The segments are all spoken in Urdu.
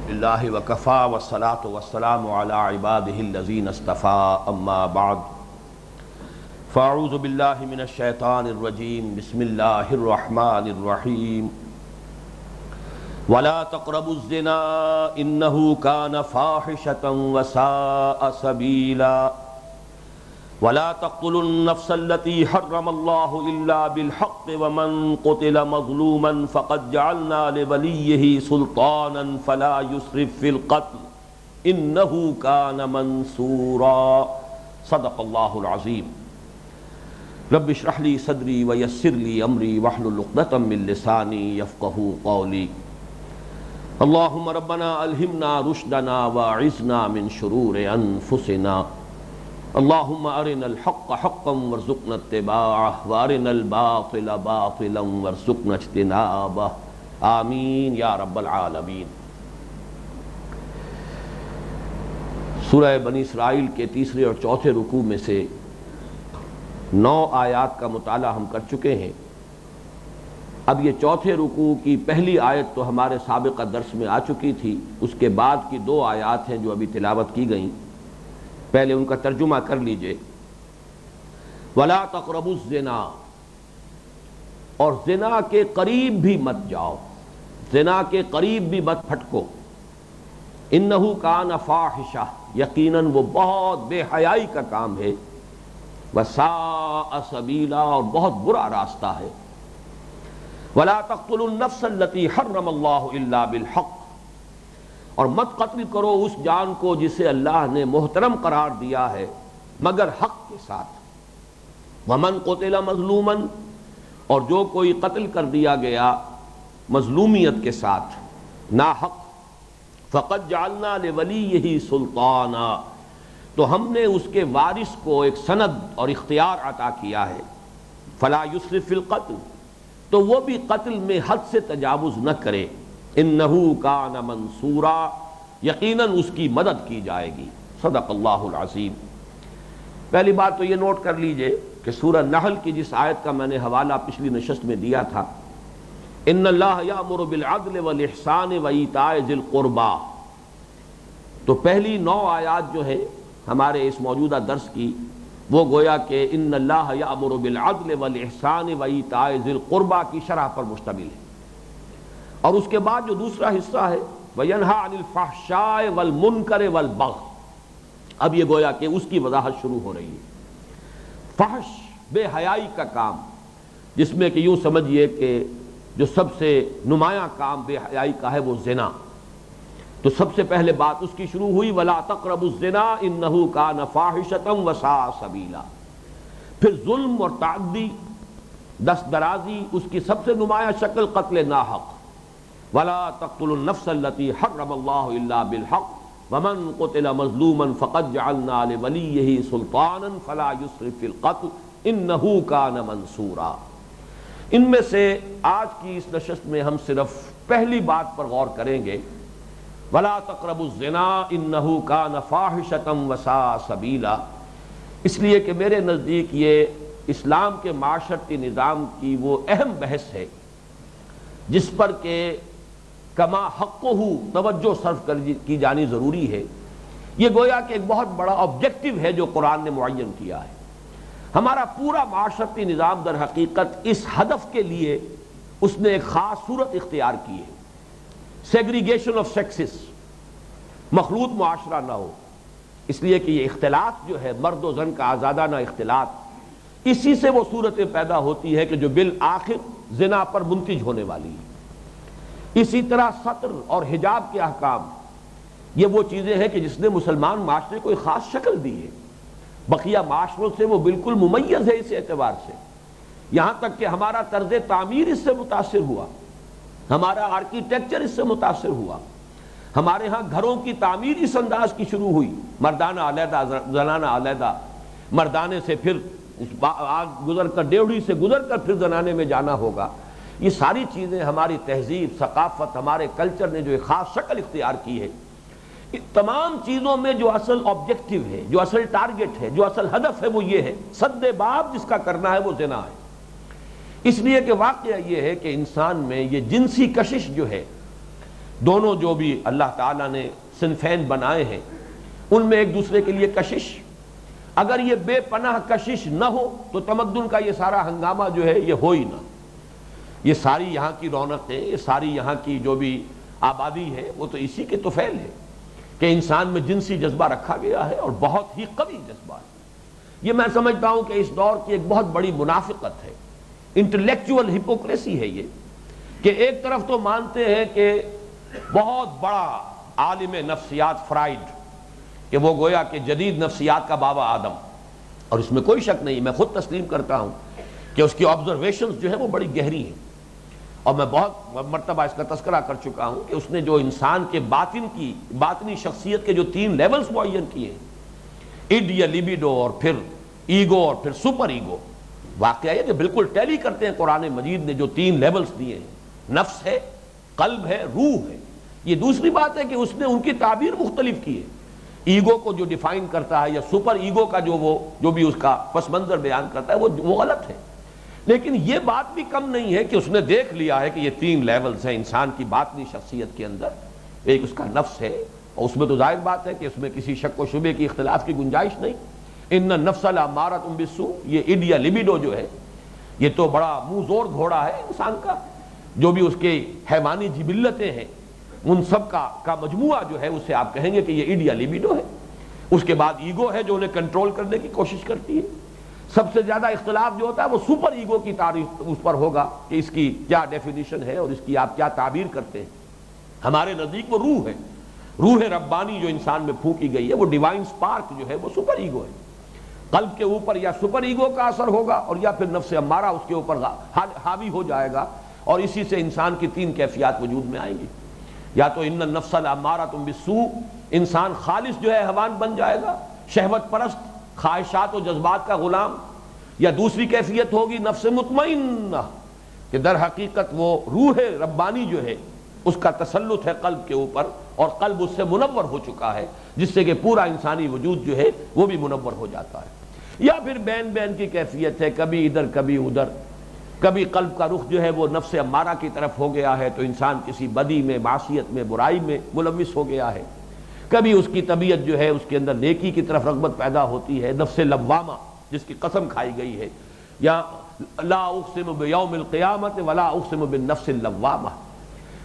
للہ وکفا والصلاة والسلام علی عباده الذین اصطفى اما بعد فاعوذ باللہ من الشیطان الرجیم بسم اللہ الرحمن الرحیم ولا تقربوا الزنا انہ کان فاحشۃ وساء سبیلا ولا تقتلوا النفس التي حرم الله إلا بالحق ومن قتل مظلوما فقد جعلنا لوليه سلطانا فلا يسرف في القتل إنه كان منصورا صدق الله العظيم رب اشرح لي صدري ويسر لي أمري واحلل عقدة من لساني يفقهوا قولي اللهم ربنا ألهمنا رشدنا واعذنا من شرور أنفسنا اللهم ارنا الحق حقا وارزقنا اتباعه وارنا الباطل باطلا وارزقنا اجتنابه آمین یا رب العالمین۔ سورہ بنی اسرائیل کے تیسرے اور چوتھے رکوع میں سے 9 آیات کا مطالعہ ہم کر چکے ہیں۔ اب یہ چوتھے رکوع کی پہلی آیت تو ہمارے سابقہ درس میں آ چکی تھی، اس کے بعد کی 2 آیات ہیں جو ابھی تلاوت کی گئیں، پہلے ان کا ترجمہ کر لیجئے۔ وَلَا تَقْرَبُوا الزِّنَا، اور زنا کے قریب بھی مت جاؤ، زنا کے قریب بھی مت پھٹکو۔ اِنَّهُ كَانَ فَاحِشَةً، یقیناً وہ بہت بے حیائی کا کام ہے، وَسَاءَ سَبِیلًا، اور بہت برا راستہ ہے۔ وَلَا تَقْتُلُوا النَّفْسَ الَّتِي حَرَّمَ اللَّهُ إِلَّا بِالْحَقِّ، اور مت قتل کرو اس جان کو جسے اللہ نے محترم قرار دیا ہے مگر حق کے ساتھ۔ وَمَنْ قُتِلَ مَظْلُومًا، اور جو کوئی قتل کر دیا گیا مظلومیت کے ساتھ ناحق، فَقَدْ جَعَلْنَا لِوَلِيِّهِ سُلْطَانًا، تو ہم نے اس کے وارث کو ایک سند اور اختیار عطا کیا ہے۔ فَلَا يُسْرِف فِي الْقَتْلِ، تو وہ بھی قتل میں حد سے تجاوز نہ کرے۔ انہ کان منصورا، یقیناً اس کی مدد کی جائے گی۔ صدق اللہ العظیم۔ پہلی بات تو یہ نوٹ کر لیجئے کہ سورہ نحل کی جس آیت کا میں نے حوالہ پچھلی نشست میں دیا تھا، ان اللہ یأمر بالعدل والاحسان وایتاء ذی القربی، تو پہلی 9 آیات جو ہیں ہمارے اس موجودہ درس کی، وہ گویا کہ ان اللہ یأمر بالعدل والاحسان وایتاء ذی القربی کی شرح پر مشتمل ہے، اور اس کے بعد جو دوسرا حصہ ہے وَيَنْهَا عَنِ الْفَحْشَاءِ وَالْمُنْكَرِ وَالْبَغْيِ، اب یہ گویا کہ اس کی وضاحت شروع ہو رہی ہے۔ فحش، بے حیائی کا کام، جس میں کہ یوں سمجھیے کہ جو سب سے نمایاں کام بے حیائی کا ہے وہ زنا، تو سب سے پہلے بات اس کی شروع ہوئی وَلَا تَقْرَبُوا الزِّنَا إِنَّهُ كَانَ فَاحِشَةً وَسَاءَ سَبِیلًا۔ پھر ظلم اور تعدی، دست درازی، اس کی سب سے نمایاں شکل قتل ناحق۔ وَلَا تَقْتُلُوا النَّفْسَ الَّتِي حَرَّمَ اللَّهُ إِلَّا بِالْحَقِّ وَمَنْ قُتِلَ مَظْلُومًا فَقَدْ جَعَلْنَا لِوَلِيِّهِ سُلْطَانًا فَلَا يُسْرِف فِي الْقَتْلِ إِنَّهُ كَانَ مَنْصُورًا۔ ان میں سے آج کی اس نشست میں ہم صرف پہلی بات پر غور کریں گے، وَلَا تَقْرَبُوا الزِّنَا إِنَّهُ كَانَ فَاحِشَةً وَسَاءَ سَبِیلًا، اس لیے کہ میرے نزدیک یہ اسلام کے معاشرتی نظام کی وہ اہم بحث ہے جس پر کہ کما حقہ توجہ صرف کی جانی ضروری ہے۔ یہ گویا کہ ایک بہت بڑا آبجیکٹو ہے جو قرآن نے معین کیا ہے۔ ہمارا پورا معاشرتی نظام در حقیقت اس ہدف کے لیے اس نے ایک خاص صورت اختیار کی ہے، سیگریگیشن آف سیکسز، مخلوط معاشرہ نہ ہو، اس لیے کہ یہ اختلاط جو ہے مرد و زن کا آزادانہ اختلاط، اسی سے وہ صورتیں پیدا ہوتی ہے کہ جو بالآخر زنا پر منتج ہونے والی ہے۔ اسی طرح سطر اور حجاب کے احکام، یہ وہ چیزیں ہیں کہ جس نے مسلمان معاشرے کو ایک خاص شکل دی ہے، بقیہ معاشروں سے وہ بالکل ممیز ہے اس اعتبار سے، یہاں تک کہ ہمارا طرز تعمیر اس سے متاثر ہوا، ہمارا آرکیٹیکچر اس سے متاثر ہوا، ہمارے ہاں گھروں کی تعمیر اس انداز کی شروع ہوئی، مردانہ علیحدہ زنانہ علیحدہ، مردانے سے پھر آگ گزر کر ڈیوڑی سے گزر کر پھر زنانے میں جانا ہوگا۔ یہ ساری چیزیں ہماری تہذیب، ثقافت، ہمارے کلچر نے جو ایک خاص شکل اختیار کی ہے، ان تمام چیزوں میں جو اصل آبجیکٹو ہے، جو اصل ٹارگٹ ہے، جو اصل ہدف ہے وہ یہ ہے، سد باب جس کا کرنا ہے وہ زنا ہے۔ اس لیے کہ واقعہ یہ ہے کہ انسان میں یہ جنسی کشش جو ہے دونوں جو بھی اللہ تعالیٰ نے صنفین بنائے ہیں ان میں ایک دوسرے کے لیے کشش، اگر یہ بے پناہ کشش نہ ہو تو تمدن کا یہ سارا ہنگامہ جو ہے یہ ہو ہی نہ. یہ ساری یہاں کی رونقیں، یہ ساری یہاں کی جو بھی آبادی ہے وہ تو اسی کے طفیل ہے کہ انسان میں جنسی جذبہ رکھا گیا ہے اور بہت ہی قوی جذبہ ہے. یہ میں سمجھتا ہوں کہ اس دور کی ایک بہت بڑی منافقت ہے، انٹلیکچول ہپوکریسی ہے یہ، کہ ایک طرف تو مانتے ہیں کہ بہت بڑا عالم نفسیات فرائڈ کہ وہ گویا کہ جدید نفسیات کا بابا آدم، اور اس میں کوئی شک نہیں، میں خود تسلیم کرتا ہوں کہ اس کی آبزرویشنز جو ہے وہ بڑی گہری ہیں، اور میں بہت مرتبہ اس کا تذکرہ کر چکا ہوں کہ اس نے جو انسان کے باطنی شخصیت کے جو 3 لیولز معین کیے ہیں، اڈ یا لیبیڈو اور پھر ایگو اور پھر سپر ایگو، واقعہ ہے کہ بالکل ٹیلی کرتے ہیں قرآن مجید نے جو 3 لیولز دیے ہیں، نفس ہے، قلب ہے، روح ہے. یہ دوسری بات ہے کہ اس نے ان کی تعبیر مختلف کی ہے. ایگو کو جو ڈیفائن کرتا ہے یا سپر ایگو کا جو بھی اس کا پس منظر بیان کرتا ہے وہ غلط ہے، لیکن یہ بات بھی کم نہیں ہے کہ اس نے دیکھ لیا ہے کہ یہ 3 لیولز ہیں انسان کی باطنی شخصیت کے اندر. ایک اس کا نفس ہے، اور اس میں تو ظاہر بات ہے کہ اس میں کسی شک و شبے کی اختلاف کی گنجائش نہیں. ان النفس لامارۃ بالسوء، یہ اڈ یا لیبیڈو جو ہے یہ تو بڑا منہ زور گھوڑا ہے انسان کا، جو بھی اس کے حیوانی جبلتیں ہیں ان سب کا مجموعہ جو ہے اسے آپ کہیں گے کہ یہ اڈ یا لیبیڈو ہے. اس کے بعد ایگو ہے جو انہیں کنٹرول کرنے کی کوشش کرتی ہے. سب سے زیادہ اختلاف جو ہوتا ہے وہ سپر ایگو کی تعریف اس پر ہوگا کہ اس کی کیا ڈیفینیشن ہے اور اس کی آپ کیا تعبیر کرتے ہیں. ہمارے نزدیک وہ روح ہے، روح ربانی جو انسان میں پھونکی گئی ہے، وہ ڈیوائن سپارک جو ہے وہ سپر ایگو ہے. قلب کے اوپر یا سپر ایگو کا اثر ہوگا اور یا پھر نفس امارہ اس کے اوپر حاوی ہو جائے گا، اور اسی سے انسان کی 3 کیفیات وجود میں آئیں گی. یا تو ان النفس لامارۃ بالسوء، انسان خالص جو ہے حیوان بن جائے گا، شہوت پرست، خواہشات و جذبات کا غلام. یا دوسری کیفیت ہوگی نفس مطمئنہ، کہ در حقیقت وہ روح ربانی جو ہے اس کا تسلط ہے قلب کے اوپر، اور قلب اس سے منور ہو چکا ہے، جس سے کہ پورا انسانی وجود جو ہے وہ بھی منور ہو جاتا ہے. یا پھر بین بین کی کیفیت ہے، کبھی ادھر کبھی ادھر، کبھی قلب کا رخ جو ہے وہ نفس امارہ کی طرف ہو گیا ہے تو انسان کسی بدی میں، معصیت میں، برائی میں ملوث ہو گیا ہے. کبھی اس کی طبیعت جو ہے اس کے اندر نیکی کی طرف رغبت پیدا ہوتی ہے، نفس لوامہ جس کی قسم کھائی گئی ہے. یا لا اقسم بیوم القیامت ولا اقسم بالنفس اللوامہ.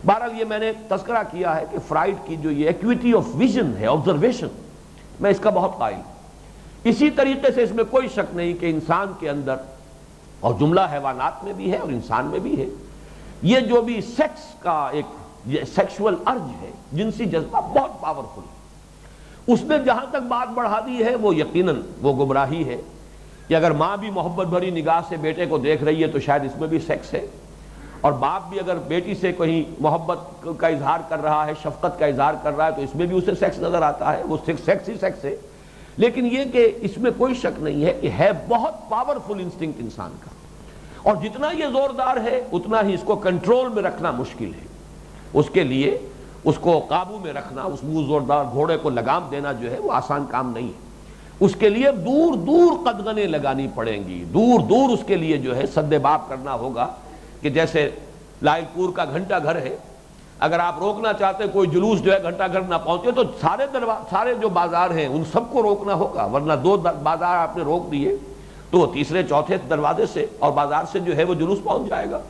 بہرحال یہ میں نے تذکرہ کیا ہے کہ فرائڈ کی جو یہ ایکویٹی آف ویژن ہے، آبزرویشن، میں اس کا بہت قائل ہوں. اسی طریقے سے اس میں کوئی شک نہیں کہ انسان کے اندر، اور جملہ حیوانات میں بھی ہے اور انسان میں بھی ہے، یہ جو بھی سیکس کا ایک سیکشول ارج ہے، جنسی جذبہ بہت پاورفل ہے. اس نے جہاں تک بات بڑھا دی ہے وہ یقیناً وہ گمراہی ہے کہ اگر ماں بھی محبت بھری نگاہ سے بیٹے کو دیکھ رہی ہے تو شاید اس میں بھی سیکس ہے، اور باپ بھی اگر بیٹی سے کہیں محبت کا اظہار کر رہا ہے، شفقت کا اظہار کر رہا ہے تو اس میں بھی اسے سیکس نظر آتا ہے. وہ سیکس ہی سیکس ہے. لیکن یہ کہ اس میں کوئی شک نہیں ہے کہ ہے بہت پاورفل انسٹنکٹ انسان کا، اور جتنا یہ زوردار ہے اتنا ہی اس کو کنٹرول میں رکھنا مشکل ہے. اس کے لیے اس کو قابو میں رکھنا، اس منہ زوردار گھوڑے کو لگام دینا جو ہے وہ آسان کام نہیں ہے. اس کے لیے دور دور قدغنیں لگانی پڑیں گی، دور دور اس کے لیے جو ہے سد باب کرنا ہوگا. کہ جیسے لائل پور کا گھنٹہ گھر ہے، اگر آپ روکنا چاہتے کوئی جلوس جو ہے گھنٹہ گھر نہ پہنچے تو سارے جو بازار ہیں ان سب کو روکنا ہوگا، ورنہ 2 بازار آپ نے روک دیے تو وہ تیسرے چوتھے دروازے سے اور بازار سے جو ہے وہ جلوس پہنچ جائے گا.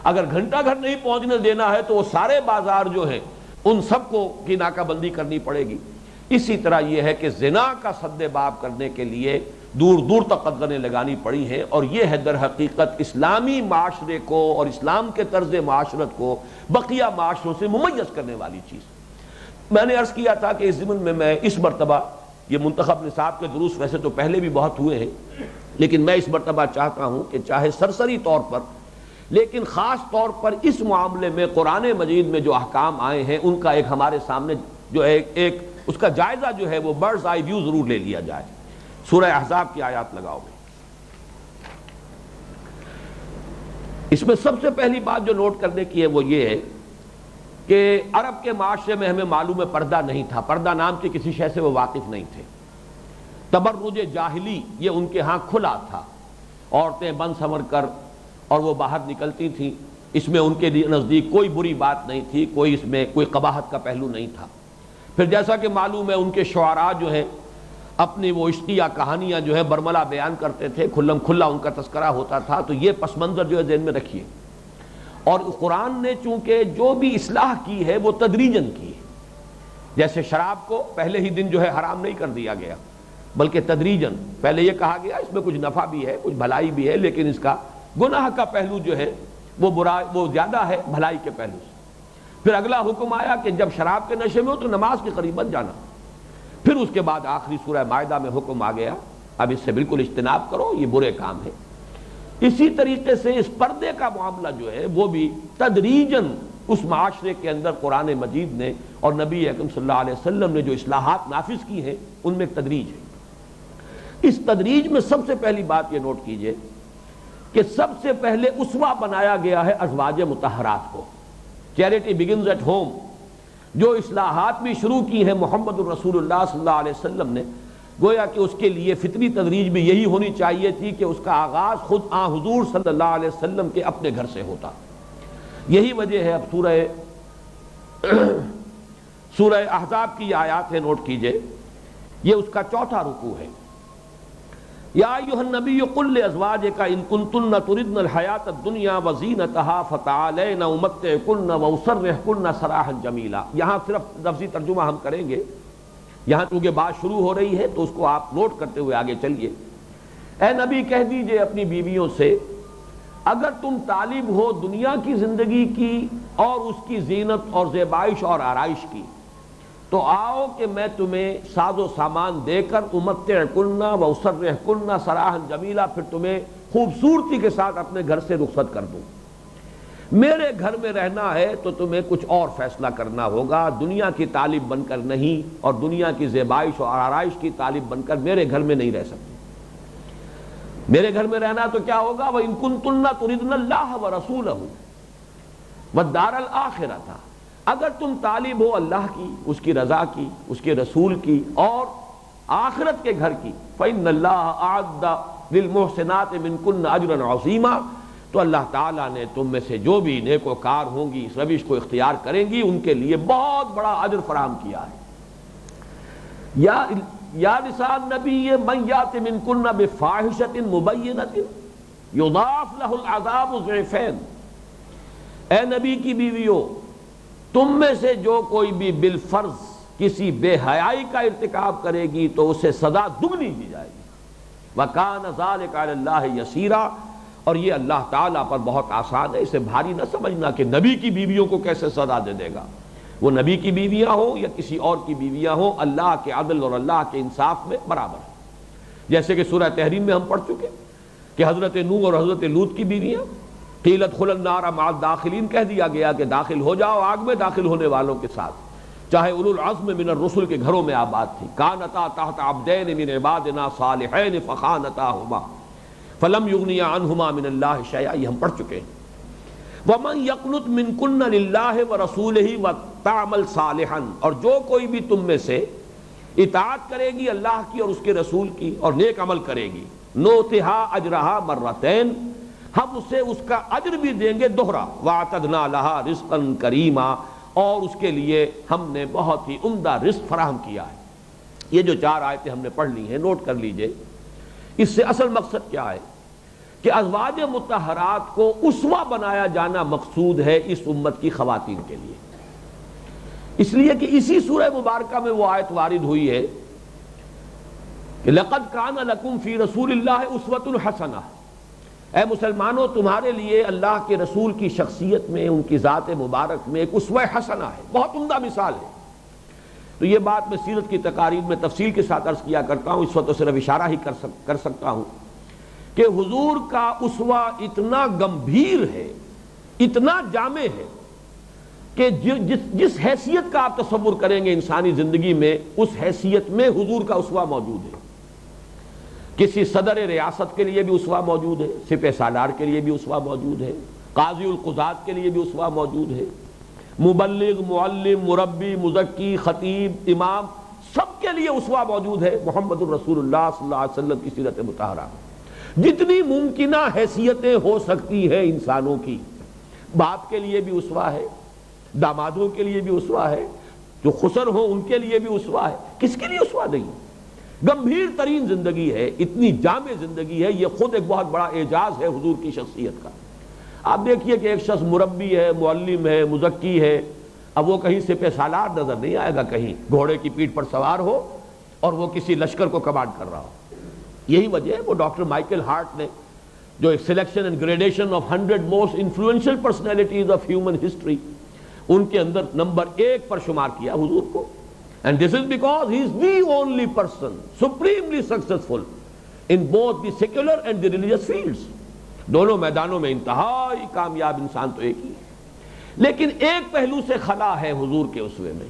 اگر گھنٹہ گھر نہیں پہنچنے دینا ہے تو وہ سارے بازار جو ہیں ان سب کو کی ناکہ بندی کرنی پڑے گی. اسی طرح یہ ہے کہ زنا کا سد باب کرنے کے لیے دور دور تک قدغنیں لگانی پڑی ہیں، اور یہ ہے در حقیقت اسلامی معاشرے کو اور اسلام کے طرز معاشرت کو بقیہ معاشروں سے ممیز کرنے والی چیز. میں نے عرض کیا تھا کہ اس ضمن میں اس مرتبہ یہ منتخب نصاب کے دروس ویسے تو پہلے بھی بہت ہوئے ہیں، لیکن میں اس مرتبہ چاہتا ہوں کہ چاہے سرسری طور پر لیکن خاص طور پر اس معاملے میں قرآن مجید میں جو احکام آئے ہیں ان کا ایک ہمارے سامنے جو ایک اس کا جائزہ جو ہے وہ برڈز آئی ویو ضرور لے لیا جائے. سورہ احزاب کی آیات لگاؤ گے. اس میں سب سے پہلی بات جو نوٹ کرنے کی ہے وہ یہ ہے کہ عرب کے معاشرے میں ہمیں معلوم ہے پردہ نہیں تھا، پردہ نام کی کسی شے سے وہ واقف نہیں تھے. تبرج جاہلی یہ ان کے ہاں کھلا تھا، عورتیں بن سنور کر اور وہ باہر نکلتی تھیں اس میں ان کے نزدیک کوئی بری بات نہیں تھی، کوئی اس میں کوئی قباحت کا پہلو نہیں تھا۔ پھر جیسا کہ معلوم ہے ان کے شعراء جو ہیں اپنی وہ عشقیہ کہانیاں جو ہے برملا بیان کرتے تھے، کھلم کھلا ان کا تذکرہ ہوتا تھا، تو یہ پس منظر جو ہے ذہن میں رکھیے۔ اور قرآن نے چونکہ جو بھی اصلاح کی ہے وہ تدریجاً کی ہے، جیسے شراب کو پہلے ہی دن جو ہے حرام نہیں کر دیا گیا، بلکہ تدریجاً پہلے یہ کہا گیا اس میں کچھ نفع بھی ہے، کچھ بھلائی بھی ہے، لیکن اس کا گناہ کا پہلو جو ہے وہ زیادہ ہے بھلائی کے پہلو سے۔ پھر اگلا حکم آیا کہ جب شراب کے نشے میں ہو تو نماز کے قریب مت جانا۔ پھر اس کے بعد آخری سورہ مائدہ میں حکم آ گیا اب اس سے بالکل اجتناب کرو، یہ برے کام ہے۔ اسی طریقے سے اس پردے کا معاملہ جو ہے وہ بھی تدریجاً اس معاشرے کے اندر قرآن مجید نے اور نبی اکرم صلی اللہ علیہ وسلم نے جو اصلاحات نافذ کی ہیں ان میں ایک تدریج ہے۔ اس تدریج میں سب سے پہلی بات یہ نوٹ کیجئے کہ سب سے پہلے اسوہ بنایا گیا ہے ازواج مطہرات کو۔ چیریٹی بگنز ایٹ ہوم، جو اصلاحات بھی شروع کی ہیں محمد الرسول اللہ صلی اللہ علیہ وسلم نے، گویا کہ اس کے لیے فطری تدریج بھی یہی ہونی چاہیے تھی کہ اس کا آغاز خود حضور صلی اللہ علیہ وسلم کے اپنے گھر سے ہوتا۔ یہی وجہ ہے اب سورہ احزاب کی آیات ہے، نوٹ کیجئے، یہ اس کا چوتھا رکوع ہے۔ یا ایھا النبی قل لازواجک ان کنتن تردن الحیاۃ الدنیا وزینتہا فتعالین امتعکن واسرحکن سراحا جمیلا۔ یہاں صرف لفظی ترجمہ ہم کریں گے، یہاں چونکہ بات شروع ہو رہی ہے تو اس کو آپ نوٹ کرتے ہوئے آگے چلیے۔ اے نبی کہہ دیجئے اپنی بیویوں سے، اگر تم طالب ہو دنیا کی زندگی کی اور اس کی زینت اور زیبائش اور آرائش کی، تو آؤ کہ میں تمہیں ساز و سامان دے کر امتعکن واسرحکن سراحا جمیلا، پھر تمہیں خوبصورتی کے ساتھ اپنے گھر سے رخصت کر دوں۔ میرے گھر میں رہنا ہے تو تمہیں کچھ اور فیصلہ کرنا ہوگا، دنیا کی طالب بن کر نہیں، اور دنیا کی زیبائش اور آرائش کی طالب بن کر میرے گھر میں نہیں رہ سکتی۔ میرے گھر میں رہنا تو کیا ہوگا، وَإِن كُنتُنَّ تُرِدْنَ اللَّهَ وَرَسُولَهُ وَالدَّارَ الْآخِرَةَ، اگر تم طالب ہو اللہ کی، اس کی رضا کی، اس کے رسول کی اور آخرت کے گھر کی، فَإِنَّ اللَّهَ أَعَدَّ لِلْمُحْسِنَاتِ مِنْكُنَّ أَجْرًا عَظِيمًا، تو اللہ تعالیٰ نے تم میں سے جو بھی نیکوکار ہوں گی، اس روش کو اختیار کریں گی، ان کے لیے بہت بڑا اجر فراہم کیا ہے۔ یا نساء النبی من یات منکن بفاحشۃ مبینۃ یضاعف لہ العذاب ضعفین، اے نبی کی بیویوں، تم میں سے جو کوئی بھی بالفرض کسی بے حیائی کا ارتکاب کرے گی تو اسے سزا دگنی دی جائے گی۔ وَكَانَ ذَلِكَ عَلَى اللَّهِ يَسِيرًا، اور یہ اللہ تعالیٰ پر بہت آسان ہے، اسے بھاری نہ سمجھنا کہ نبی کی بیویوں کو کیسے سزا دے دے گا۔ وہ نبی کی بیویاں ہوں یا کسی اور کی بیویاں ہوں، اللہ کے عدل اور اللہ کے انصاف میں برابر ہے۔ جیسے کہ سورہ تحریم میں ہم پڑھ چکے کہ حضرت نوح اور حضرت لوط کی بیویاں قیل ادخلوا النار مع الداخلین، کہہ دیا گیا کہ داخل ہو جاؤ آگ میں داخل ہونے والوں کے ساتھ، چاہے اولو العزم من الرسل کے گھروں میں آباد تھی۔ کانتا تحت عبدین من عبادنا صالحین فخانتاہما فلم یغنیا عنہما من اللہ شیئا، یہ ہم پڑھ چکے ہیں۔ وَمَن يَقْنُتْ مِنْكُنَّ لِلَّهِ وَرَسُولِهِ وَتَعْمَلْ صَالِحًا، اور جو کوئی بھی تم میں سے اطاعت کرے گی اللہ کی اور اس کے رسول کی اور نیک عمل کرے گی، نُؤْتِهَا أَجْرَهَا مرتين، ہم اسے اس کا اجر بھی دیں گے دوہرا، وَأَعْتَدْنَا لَهَا رِزْقًا كَرِيمًا، اور اس کے لیے ہم نے بہت ہی عمدہ رزق فراہم کیا ہے۔ یہ جو چار آیتیں ہم نے پڑھ لی ہیں، نوٹ کر لیجئے، اس سے اصل مقصد کیا ہے کہ ازواج مطہرات کو اسوہ بنایا جانا مقصود ہے اس امت کی خواتین کے لیے، اس لیے کہ اسی سورہ مبارکہ میں وہ آیت وارد ہوئی ہے کہ لَقَدْ كَانَ لَكُمْ فِي رَسُولِ اللَّهِ أُسْوَةٌ حَسَنَةٌ، اے مسلمانوں تمہارے لیے اللہ کے رسول کی شخصیت میں، ان کی ذات مبارک میں ایک اسوہ حسنہ ہے، بہت عمدہ مثال ہے۔ تو یہ بات میں سیرت کی تقاریب میں تفصیل کے ساتھ عرض کیا کرتا ہوں، اس وقت تو صرف اشارہ ہی کر سکتا ہوں کہ حضور کا اسوہ اتنا گمبھیر ہے، اتنا جامع ہے کہ جس حیثیت کا آپ تصور کریں گے انسانی زندگی میں، اس حیثیت میں حضور کا اسوہ موجود ہے۔ کسی صدر ریاست کے لیے بھی اسوہ موجود ہے، سپہ سالار کے لیے بھی اسوہ موجود ہے، قاضی القضات کے لیے بھی اسوہ موجود ہے، مبلغ، معلم، مربی، مزکی، خطیب، امام، سب کے لیے اسوہ موجود ہے محمد الرسول اللہ صلی اللہ علیہ وسلم کی سیرت مطہرہ میں۔ جتنی ممکنہ حیثیتیں ہو سکتی ہیں انسانوں کی، باپ کے لیے بھی اسوہ ہے، دامادوں کے لیے بھی اسوہ ہے، جو خسر ہوں ان کے لیے بھی اسوہ ہے، کس کے لیے اسوہ نہیں؟ گمبھیر ترین زندگی ہے، اتنی جامع زندگی ہے، یہ خود ایک بہت بڑا اعجاز ہے حضور کی شخصیت کا۔ آپ دیکھیے کہ ایک شخص مربی ہے، معلم ہے، مزکی ہے، اب وہ کہیں سے پہ سالار نظر نہیں آئے گا، کہیں گھوڑے کی پیٹھ پر سوار ہو اور وہ کسی لشکر کو کمانڈ کر رہا ہو۔ یہی وجہ ہے وہ ڈاکٹر مائیکل ہارٹ نے جو ایک selection and gradation of 100 most influential personalities of human history, ان کے اندر نمبر 1 پر شمار کیا حضور کو۔ And this is because he is the only person supremely successful in both the secular and the religious fields. دونوں میدانوں میں انتہائی کامیاب انسان تو ایک ہی ہے، لیکن ایک پہلو سے خلا ہے حضور کے اسوے میں۔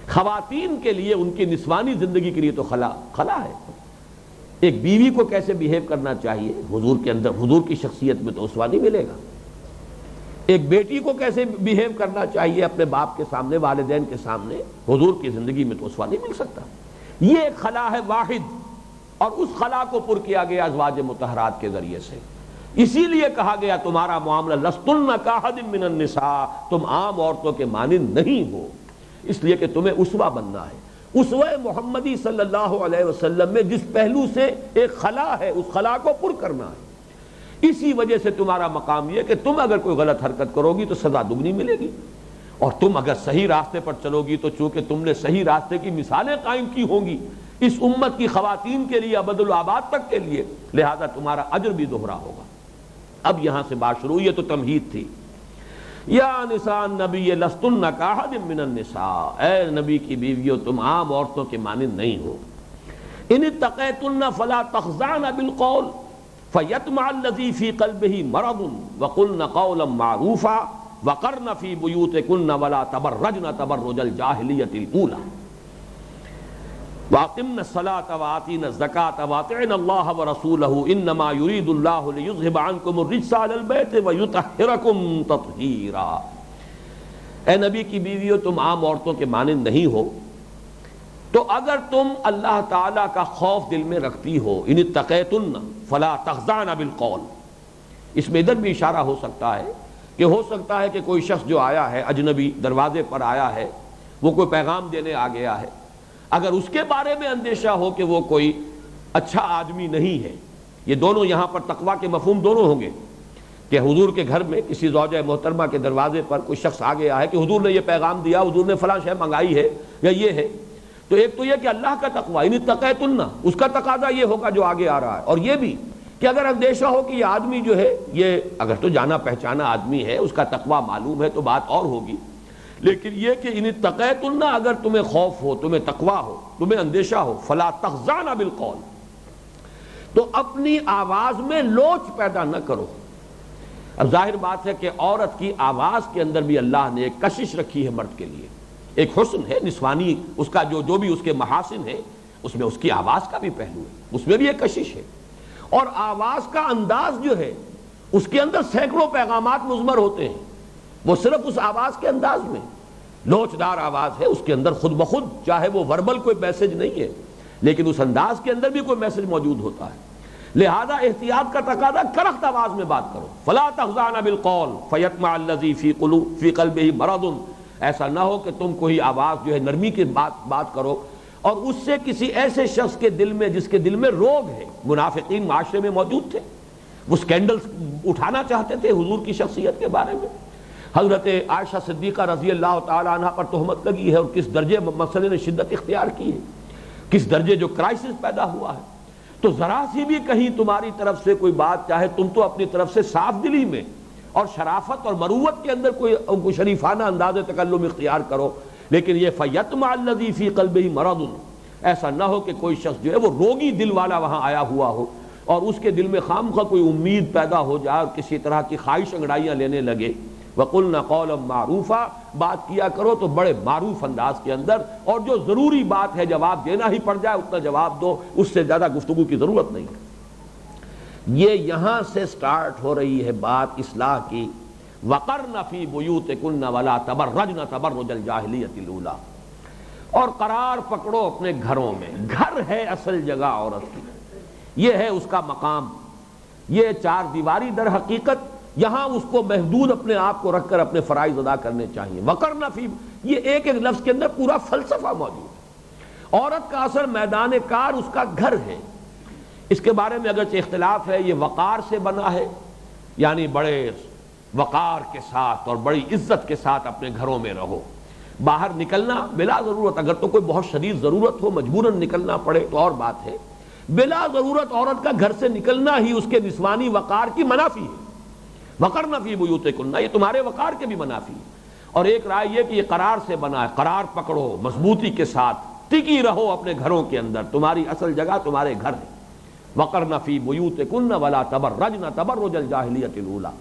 خواتین کے لیے ان کی نسوانی زندگی کے لیے تو خلا ہے۔ ایک بیوی کو کیسے بیہیو کرنا چاہیے حضور کے اندر، حضور کی شخصیت میں تو اسوہ نہیں ملے گا۔ ایک بیٹی کو کیسے بیہیو کرنا چاہیے اپنے باپ کے سامنے، والدین کے سامنے، حضور کی زندگی میں تو اسوہ نہیں مل سکتا۔ یہ ایک خلا ہے واحد، اور اس خلا کو پر کیا گیا ازواج مطہرات کے ذریعے سے۔ اسی لیے کہا گیا تمہارا معاملہ لستن کاحد من النساء، تم عام عورتوں کے مانند نہیں ہو، اس لیے کہ تمہیں اسوہ بننا ہے۔ اسوہ محمدی صلی اللہ علیہ وسلم میں جس پہلو سے ایک خلا ہے، اس خلا کو پر کرنا ہے۔ اسی وجہ سے تمہارا مقام یہ کہ تم اگر کوئی غلط حرکت کرو گی تو سزا دگنی ملے گی، اور تم اگر صحیح راستے پر چلو گی تو چونکہ تم نے صحیح راستے کی مثالیں قائم کی ہوں گی اس امت کی خواتین کے لیے ابد الآباد تک کے لیے، لہذا تمہارا اجر بھی دوہرا ہوگا۔ اب یہاں سے بات شروع، یہ تو تمہید تھی۔ یا نساء النبی لستن کاحد من النساء، اے نبی کی بیویوں تم عام عورتوں کے مانند نہیں ہو۔ ان اتقیتن فلا تخضعن بالقول فَيَطْمَعَ الَّذِي فِي قَلْبِهِ مَرَضٌ وَقُلْنَ قَوْلًا مَّعْرُوفًا وَقَرْنَ فِي بُيُوتِكُنَّ وَلَا تَبَرَّجْنَ تَبَرُّجَ الْجَاهِلِيَّةِ الْأُولَىٰ وَأَقِمْنَ الصَّلَاةَ وَآتِينَ الزَّكَاةَ وَأَطِعْنَ اللَّهَ وَرَسُولَهُ إِنَّمَا يُرِيدُ اللَّهُ لِيُذْهِبَ عَنكُمُ الرِّجْسَ أَهْلَ الْبَيْتِ وَيُطَهِّرَكُمْ تَطْهِيرًا۔ اے نبی کی بیویوں تم عام عورتوں کے مانند نہیں ہو، تو اگر تم اللہ تعالیٰ کا خوف دل میں رکھتی ہو، ان اتقیتن فلا تخضعن بالقول، اس میں ادھر بھی اشارہ ہو سکتا ہے کہ ہو سکتا ہے کہ کوئی شخص جو آیا ہے اجنبی دروازے پر آیا ہے، وہ کوئی پیغام دینے آ گیا ہے، اگر اس کے بارے میں اندیشہ ہو کہ وہ کوئی اچھا آدمی نہیں ہے، یہ دونوں یہاں پر تقویٰ کے مفہوم دونوں ہوں گے کہ حضور کے گھر میں کسی زوجہ محترمہ کے دروازے پر کوئی شخص آ گیا ہے کہ حضور نے یہ پیغام دیا، حضور نے فلاں شے منگائی ہے یا یہ ہے، تو ایک تو یہ کہ اللہ کا تقویٰ ان اتقیتن، اس کا تقاضا یہ ہوگا جو آگے آ رہا ہے، اور یہ بھی کہ اگر اندیشہ ہو کہ یہ آدمی جو ہے یہ اگر تو جانا پہچانا آدمی ہے، اس کا تقویٰ معلوم ہے تو بات اور ہوگی، لیکن یہ کہ ان اتقیتن اگر تمہیں خوف ہو، تمہیں تقویٰ ہو، تمہیں اندیشہ ہو، فلا تخضعن بالقول، تو اپنی آواز میں لوچ پیدا نہ کرو۔ اب ظاہر بات ہے کہ عورت کی آواز کے اندر بھی اللہ نے ایک کشش رکھی ہے مرد کے لیے، ایک حسن ہے نسوانی، اس کا جو بھی اس کے محاسن ہے، اس میں اس کی آواز کا بھی پہلو ہے، اس میں بھی ایک کشش ہے، اور آواز کا انداز جو ہے اس کے اندر سینکڑوں پیغامات مضمر ہوتے ہیں، وہ صرف اس آواز کے انداز میں، لوچدار آواز ہے، اس کے اندر خود بخود چاہے وہ وربل کوئی میسج نہیں ہے لیکن اس انداز کے اندر بھی کوئی میسج موجود ہوتا ہے، لہذا احتیاط کا تقاضا کرخت آواز میں بات کرو۔ فلا تخضعن بالقول فیطمع الذی فی قلبہ مرض، ایسا نہ ہو کہ تم کوئی آواز جو ہے نرمی کی بات کرو اور اس سے کسی ایسے شخص کے دل میں جس کے دل میں روگ ہے۔ منافقین معاشرے میں موجود تھے، وہ سکینڈلز اٹھانا چاہتے تھے حضور کی شخصیت کے بارے میں۔ حضرت عائشہ صدیقہ رضی اللہ تعالی عنہ پر تہمت لگی ہے، اور کس درجے مسئلے نے شدت اختیار کی ہے، کس درجے جو کرائسس پیدا ہوا ہے، تو ذرا سی بھی کہیں تمہاری طرف سے کوئی بات، چاہے تم تو اپنی طرف سے صاف دلی میں اور شرافت اور مروت کے اندر کوئی شریفانہ انداز تکلم اختیار کرو، لیکن یہ فیطمع الذی فی قلبہ مرض، ایسا نہ ہو کہ کوئی شخص جو ہے وہ روگی دل والا وہاں آیا ہوا ہو اور اس کے دل میں خامخواہ کوئی امید پیدا ہو جائے اور کسی طرح کی خواہش انگڑائیاں لینے لگے۔ وَقُلْنَا قَوْلًا مَّعْرُوفًا، بات کیا کرو تو بڑے معروف انداز کے اندر، اور جو ضروری بات ہے جواب دینا ہی پڑ جائے اتنا جواب دو، اس سے زیادہ گفتگو کی ضرورت نہیں۔ یہ یہاں سے سٹارٹ ہو رہی ہے بات اصلاح کی۔ وَقَرْنَ فِي بُيُوتِكُنَّ وَلَا تَبَرَّجْنَ تَبَرُّجَ الْجَاهِلِيَّةِ الْأُولَىٰ، اور قرار پکڑو اپنے گھروں میں۔ گھر ہے اصل جگہ عورت کی، یہ ہے اس کا مقام، یہ چار دیواری در حقیقت یہاں اس کو محدود اپنے آپ کو رکھ کر اپنے فرائض ادا کرنے چاہیے. وقرن فی، یہ ایک ایک لفظ کے اندر پورا فلسفہ موجود ہے. عورت کا اصل میدان کار اس کا گھر ہے. اس کے بارے میں اگرچہ اختلاف ہے، یہ وقار سے بنا ہے، یعنی بڑے وقار کے ساتھ اور بڑی عزت کے ساتھ اپنے گھروں میں رہو. باہر نکلنا بلا ضرورت، اگر تو کوئی بہت شدید ضرورت ہو مجبوراً نکلنا پڑے تو اور بات ہے. بلا ضرورت عورت کا گھر سے نکلنا ہی اس کے نسوانی وقار کی منافی ہے. وقرن فی بیوتکن، یہ تمہارے وقار کے بھی منافی ہے. اور ایک رائے یہ کہ یہ قرار سے بنا ہے، قرار پکڑو مضبوطی کے ساتھ، ٹکی رہو اپنے گھروں کے اندر، تمہاری اصل جگہ تمہارے گھر ہے. وقرن فی بیوتکن ولا تبرجن تبرج الجاہلیۃ الاولی.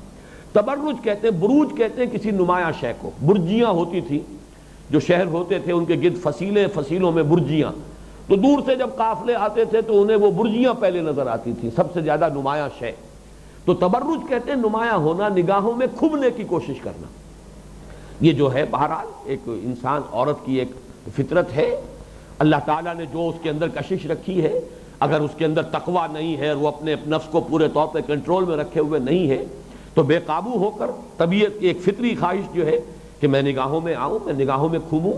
تبرج کہتے ہیں، بروج کہتے ہیں کسی نمایاں شے کو. برجیاں ہوتی تھی، جو شہر ہوتے تھے ان کے گرد فصیلوں میں برجیاں، تو دور سے جب قافلے آتے تھے تو انہیں وہ برجیاں پہلے نظر آتی تھی، سب سے زیادہ نمایاں شے. تو تبرج کہتے ہیں نمایاں ہونا، نگاہوں میں کھبنے کی کوشش کرنا. یہ جو ہے بہرحال ایک انسان، عورت کی ایک فطرت ہے. اللہ تعالیٰ نے جو اس کے اندر کشش رکھی ہے، اگر اس کے اندر تقویٰ نہیں ہے اور وہ اپنے نفس کو پورے طور پہ کنٹرول میں رکھے ہوئے نہیں ہے، تو بے قابو ہو کر طبیعت کی ایک فطری خواہش جو ہے کہ میں نگاہوں میں آؤں، میں نگاہوں میں کھوموں،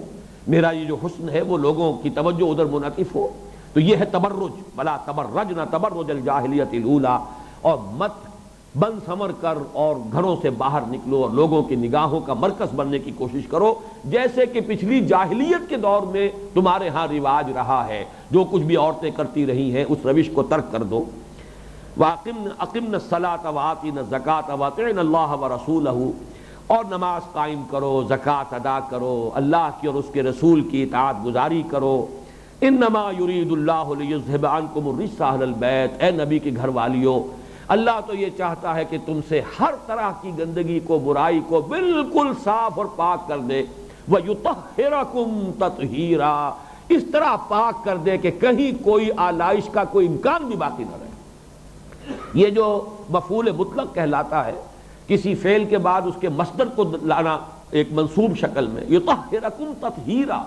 میرا یہ جو حسن ہے وہ لوگوں کی توجہ ادھر منعطف ہو، تو یہ ہے تبرج. ولا تبرجن تبرج الجاہلیۃ الاولی. اور مت بن سمر کر اور گھروں سے باہر نکلو اور لوگوں کی نگاہوں کا مرکز بننے کی کوشش کرو، جیسے کہ پچھلی جاہلیت کے دور میں تمہارے ہاں رواج رہا ہے. جو کچھ بھی عورتیں کرتی رہی ہیں اس روش کو ترک کر دو. اقمنا الصلاۃ وآتینا الزکاۃ واطعنا اللہ ورسولہ. اور نماز قائم کرو، زکوٰۃ ادا کرو، اللہ کی اور اس کے رسول کی اطاعت گزاری کرو. انما یرید اللہ لیذھب عنکم الرجس اہل البیت. اے نبی کے گھر والیو، اللہ تو یہ چاہتا ہے کہ تم سے ہر طرح کی گندگی کو، برائی کو بالکل صاف اور پاک کر دے. وَيُطَهِّرَكُمْ تَطْهِيرًا. اس طرح پاک کر دے کہ کہیں کوئی آلائش کا کوئی امکان بھی باقی نہ رہے. یہ جو مفعول مطلق کہلاتا ہے، کسی فعل کے بعد اس کے مصدر کو لانا ایک منصوب شکل میں، یطہرکم تطہیرا،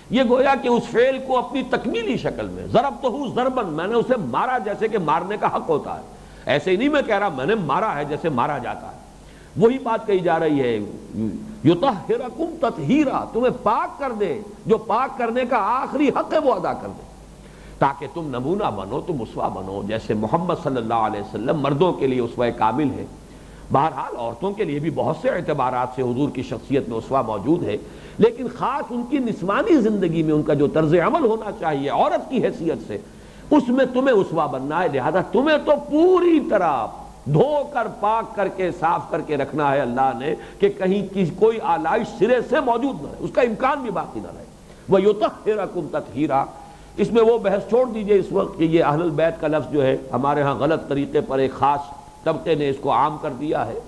یہ گویا کہ اس فعل کو اپنی تکمیلی شکل میں، ضربتہ ضربن، میں نے اسے مارا جیسے کہ مارنے کا حق ہوتا ہے. ایسے ہی نہیں میں کہہ رہا میں نے مارا ہے جیسے مارا جاتا ہے. وہی بات کہی جا رہی ہے، یطہرکم تطہیرا، تمہیں پاک کر دے، جو پاک کرنے کا آخری حق ہے وہ ادا کر دے، تاکہ تم نمونہ بنو، تم اسوہ بنو. جیسے محمد صلی اللہ علیہ وسلم مردوں کے لیے اسوہ کامل ہے، بہرحال عورتوں کے لیے بھی بہت سے اعتبارات سے حضور کی شخصیت میں اسوہ موجود ہے، لیکن خاص ان کی نسوانی زندگی میں ان کا جو طرز عمل ہونا چاہیے عورت کی حیثیت سے، اس میں تمہیں اسوہ بننا ہے. لہذا تمہیں تو پوری طرح دھو کر پاک کر کے صاف کر کے رکھنا ہے اللہ نے، کہ کہیں کوئی آلائش سرے سے موجود نہ رہے، اس کا امکان بھی باقی نہ رہے. وَيُطَهِّرَكُمْ تَطْهِيرًا. اس میں وہ بحث چھوڑ دیجئے اس وقت کہ یہ اہل البیت کا لفظ جو ہے ہمارے ہاں غلط طریقے پر ایک خاص طبقے نے اس کو عام کر دیا ہے.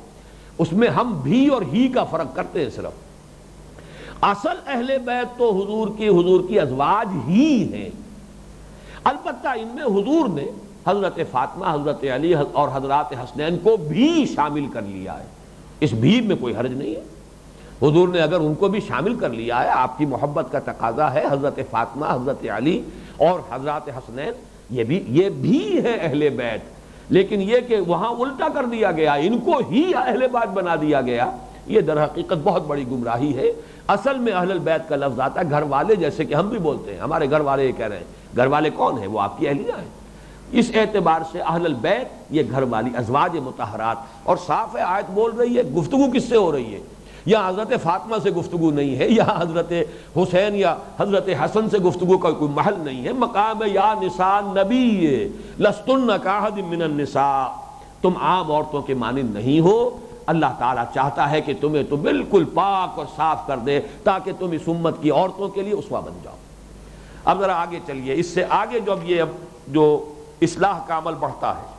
اس میں ہم بھی اور ہی کا فرق کرتے ہیں. صرف اصل اہل بیت تو حضور کی ازواج ہی ہیں. البتہ ان میں حضور نے حضرت فاطمہ، حضرت علی اور حضرات حسنین کو بھی شامل کر لیا ہے. اس بھی میں کوئی حرج نہیں ہے. حضور نے اگر ان کو بھی شامل کر لیا ہے، آپ کی محبت کا تقاضا ہے، حضرت فاطمہ، حضرت علی اور حضرات حسنین یہ بھی ہے اہل بیت. لیکن یہ کہ وہاں الٹا کر دیا گیا، ان کو ہی اہل بیت بنا دیا گیا، یہ در حقیقت بہت بڑی گمراہی ہے. اصل میں اہل البیت کا لفظ آتا ہے گھر والے، جیسے کہ ہم بھی بولتے ہیں ہمارے گھر والے یہ کہہ رہے ہیں. گھر والے کون ہیں؟ وہ آپ کی اہلیہ ہیں. اس اعتبار سے اہل البیت یہ گھر والی ازواج مطہرات. اور صاف ہے آیت بول رہی ہے، گفتگو کس سے ہو رہی ہے؟ یا حضرت فاطمہ سے گفتگو نہیں ہے، یا حضرت حسین یا حضرت حسن سے گفتگو کا کوئی محل نہیں ہے. مقام ہے یا نساء نبی لستن کاحد من النساء، تم عام عورتوں کے مانند نہیں ہو. اللہ تعالیٰ چاہتا ہے کہ تمہیں تو بالکل پاک اور صاف کر دے تاکہ تم اس امت کی عورتوں کے لیے اسوہ بن جاؤ. اب ذرا آگے چلیے، اس سے آگے اب جو اصلاح کا عمل بڑھتا ہے،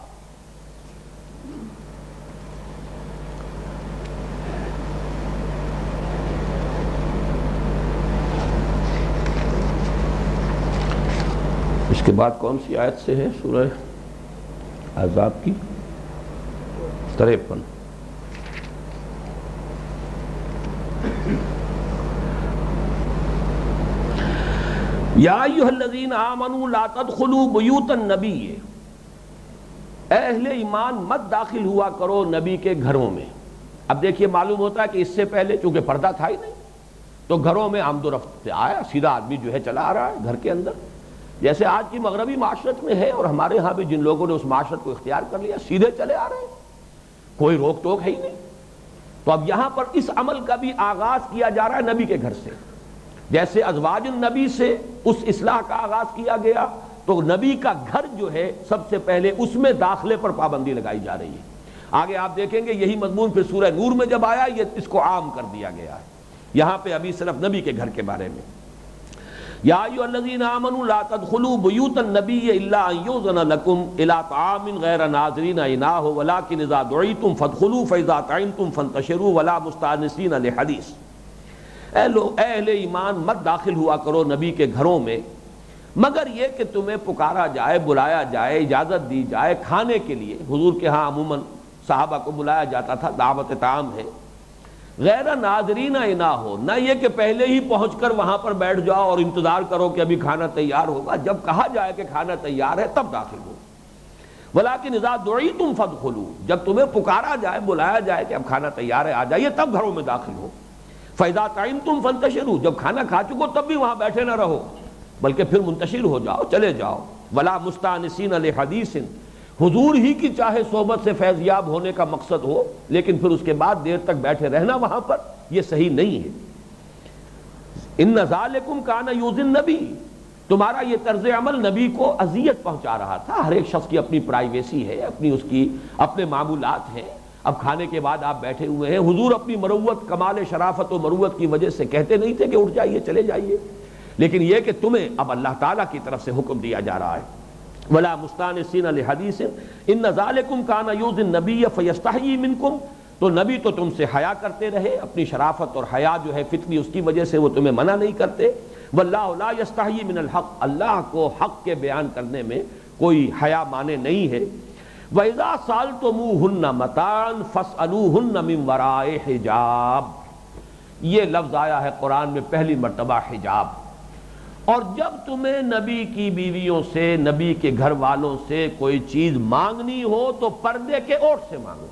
اس کے بعد کون سی آیت سے ہے؟ سورہ احزاب کی 53. یا ایھا الذین آمنوا لا تدخلوا بیوت النبی اہل ایمان مت داخل ہوا کرو نبی کے گھروں میں۔ اب دیکھیے معلوم ہوتا ہے کہ اس سے پہلے چونکہ پردہ تھا ہی نہیں تو گھروں میں آمد و رفت سے آیا، سیدھا آدمی جو ہے چلا آ رہا ہے گھر کے اندر، جیسے آج کی مغربی معاشرت میں ہے اور ہمارے ہاں بھی جن لوگوں نے اس معاشرت کو اختیار کر لیا سیدھے چلے آ رہے ہیں، کوئی روک ٹوک ہے ہی نہیں۔ تو اب یہاں پر اس عمل کا بھی آغاز کیا جا رہا ہے نبی کے گھر سے، جیسے ازواج النبی سے اس اصلاح کا آغاز کیا گیا تو نبی کا گھر جو ہے سب سے پہلے اس میں داخلے پر پابندی لگائی جا رہی ہے۔ آگے آپ دیکھیں گے یہی مضمون پھر سورہ نور میں جب آیا یہ اس کو عام کر دیا گیا ہے، یہاں پہ ابھی صرف نبی کے گھر کے بارے میں۔ یا ایھا الذین آمنوا لا تدخلوا بیوت النبی الا ان یؤذن لکم الی طعام غیر ناظرین اناہ ولکن اذا دعیتم فادخلوا فاذا طعمتم فانتشروا ولا مستأنسین لحدیث۔ اہل ایمان مت داخل ہوا کرو نبی کے گھروں میں مگر یہ کہ تمہیں پکارا جائے، بلایا جائے، اجازت دی جائے کھانے کے لیے۔ حضور کے ہاں عموماً صحابہ کو بلایا جاتا تھا، دعوت طعام ہے، غیر ناظرین اناہ ہو، نہ یہ کہ پہلے ہی پہنچ کر وہاں پر بیٹھ جاؤ اور انتظار کرو کہ ابھی کھانا تیار ہوگا، جب کہا جائے کہ کھانا تیار ہے تب داخل ہو۔ ولیکن اذا دعیتم فادخلوا، جب تمہیں پکارا جائے، بلایا جائے کہ اب کھانا تیار ہے آ جائیے تب گھروں میں داخل ہو۔ فاذا طعمتم فانتشروا، جب کھانا کھا چکو تب بھی وہاں بیٹھے نہ رہو بلکہ پھر منتشر ہو جاؤ، چلے جاؤ۔ ولا مستأنسین لحدیث، حضور ہی کی چاہے صحبت سے فیض یاب ہونے کا مقصد ہو لیکن پھر اس کے بعد دیر تک بیٹھے رہنا وہاں پر یہ صحیح نہیں ہے۔ ان ذالکم کان یؤذی النبی، تمہارا یہ طرز عمل نبی کو اذیت پہنچا رہا تھا۔ ہر ایک شخص کی اپنی پرائیویسی ہے، اپنی اس کی اپنے معمولات ہیں۔ اب کھانے کے بعد آپ بیٹھے ہوئے ہیں، حضور اپنی مروت، کمال شرافت و مروت کی وجہ سے کہتے نہیں تھے کہ اٹھ جائیے چلے جائیے، لیکن یہ کہ تمہیں اب اللہ تعالیٰ کی طرف سے حکم دیا جا رہا ہے۔ ولا مستأنسین لحدیث ان ذالکم کان یؤذی النبی فیستحیی منکم، تو نبی تو تم سے حیا کرتے رہے، اپنی شرافت اور حیا جو ہے فطری اس کی وجہ سے وہ تمہیں منع نہیں کرتے۔ واللہ لا یستحیی من الحق، اللہ کو حق کے بیان کرنے میں کوئی حیا مانے نہیں ہے۔ وَإِذَا سَأَلْتُمُوهُنَّ مَتَاعًا فَاسْأَلُوهُنَّ مِنْ وَرَاءِ حِجَابٍ، یہ لفظ آیا ہے قرآن میں پہلی مرتبہ حجاب۔ اور جب تمہیں نبی کی بیویوں سے، نبی کے گھر والوں سے کوئی چیز مانگنی ہو تو پردے کے اوٹ سے مانگو،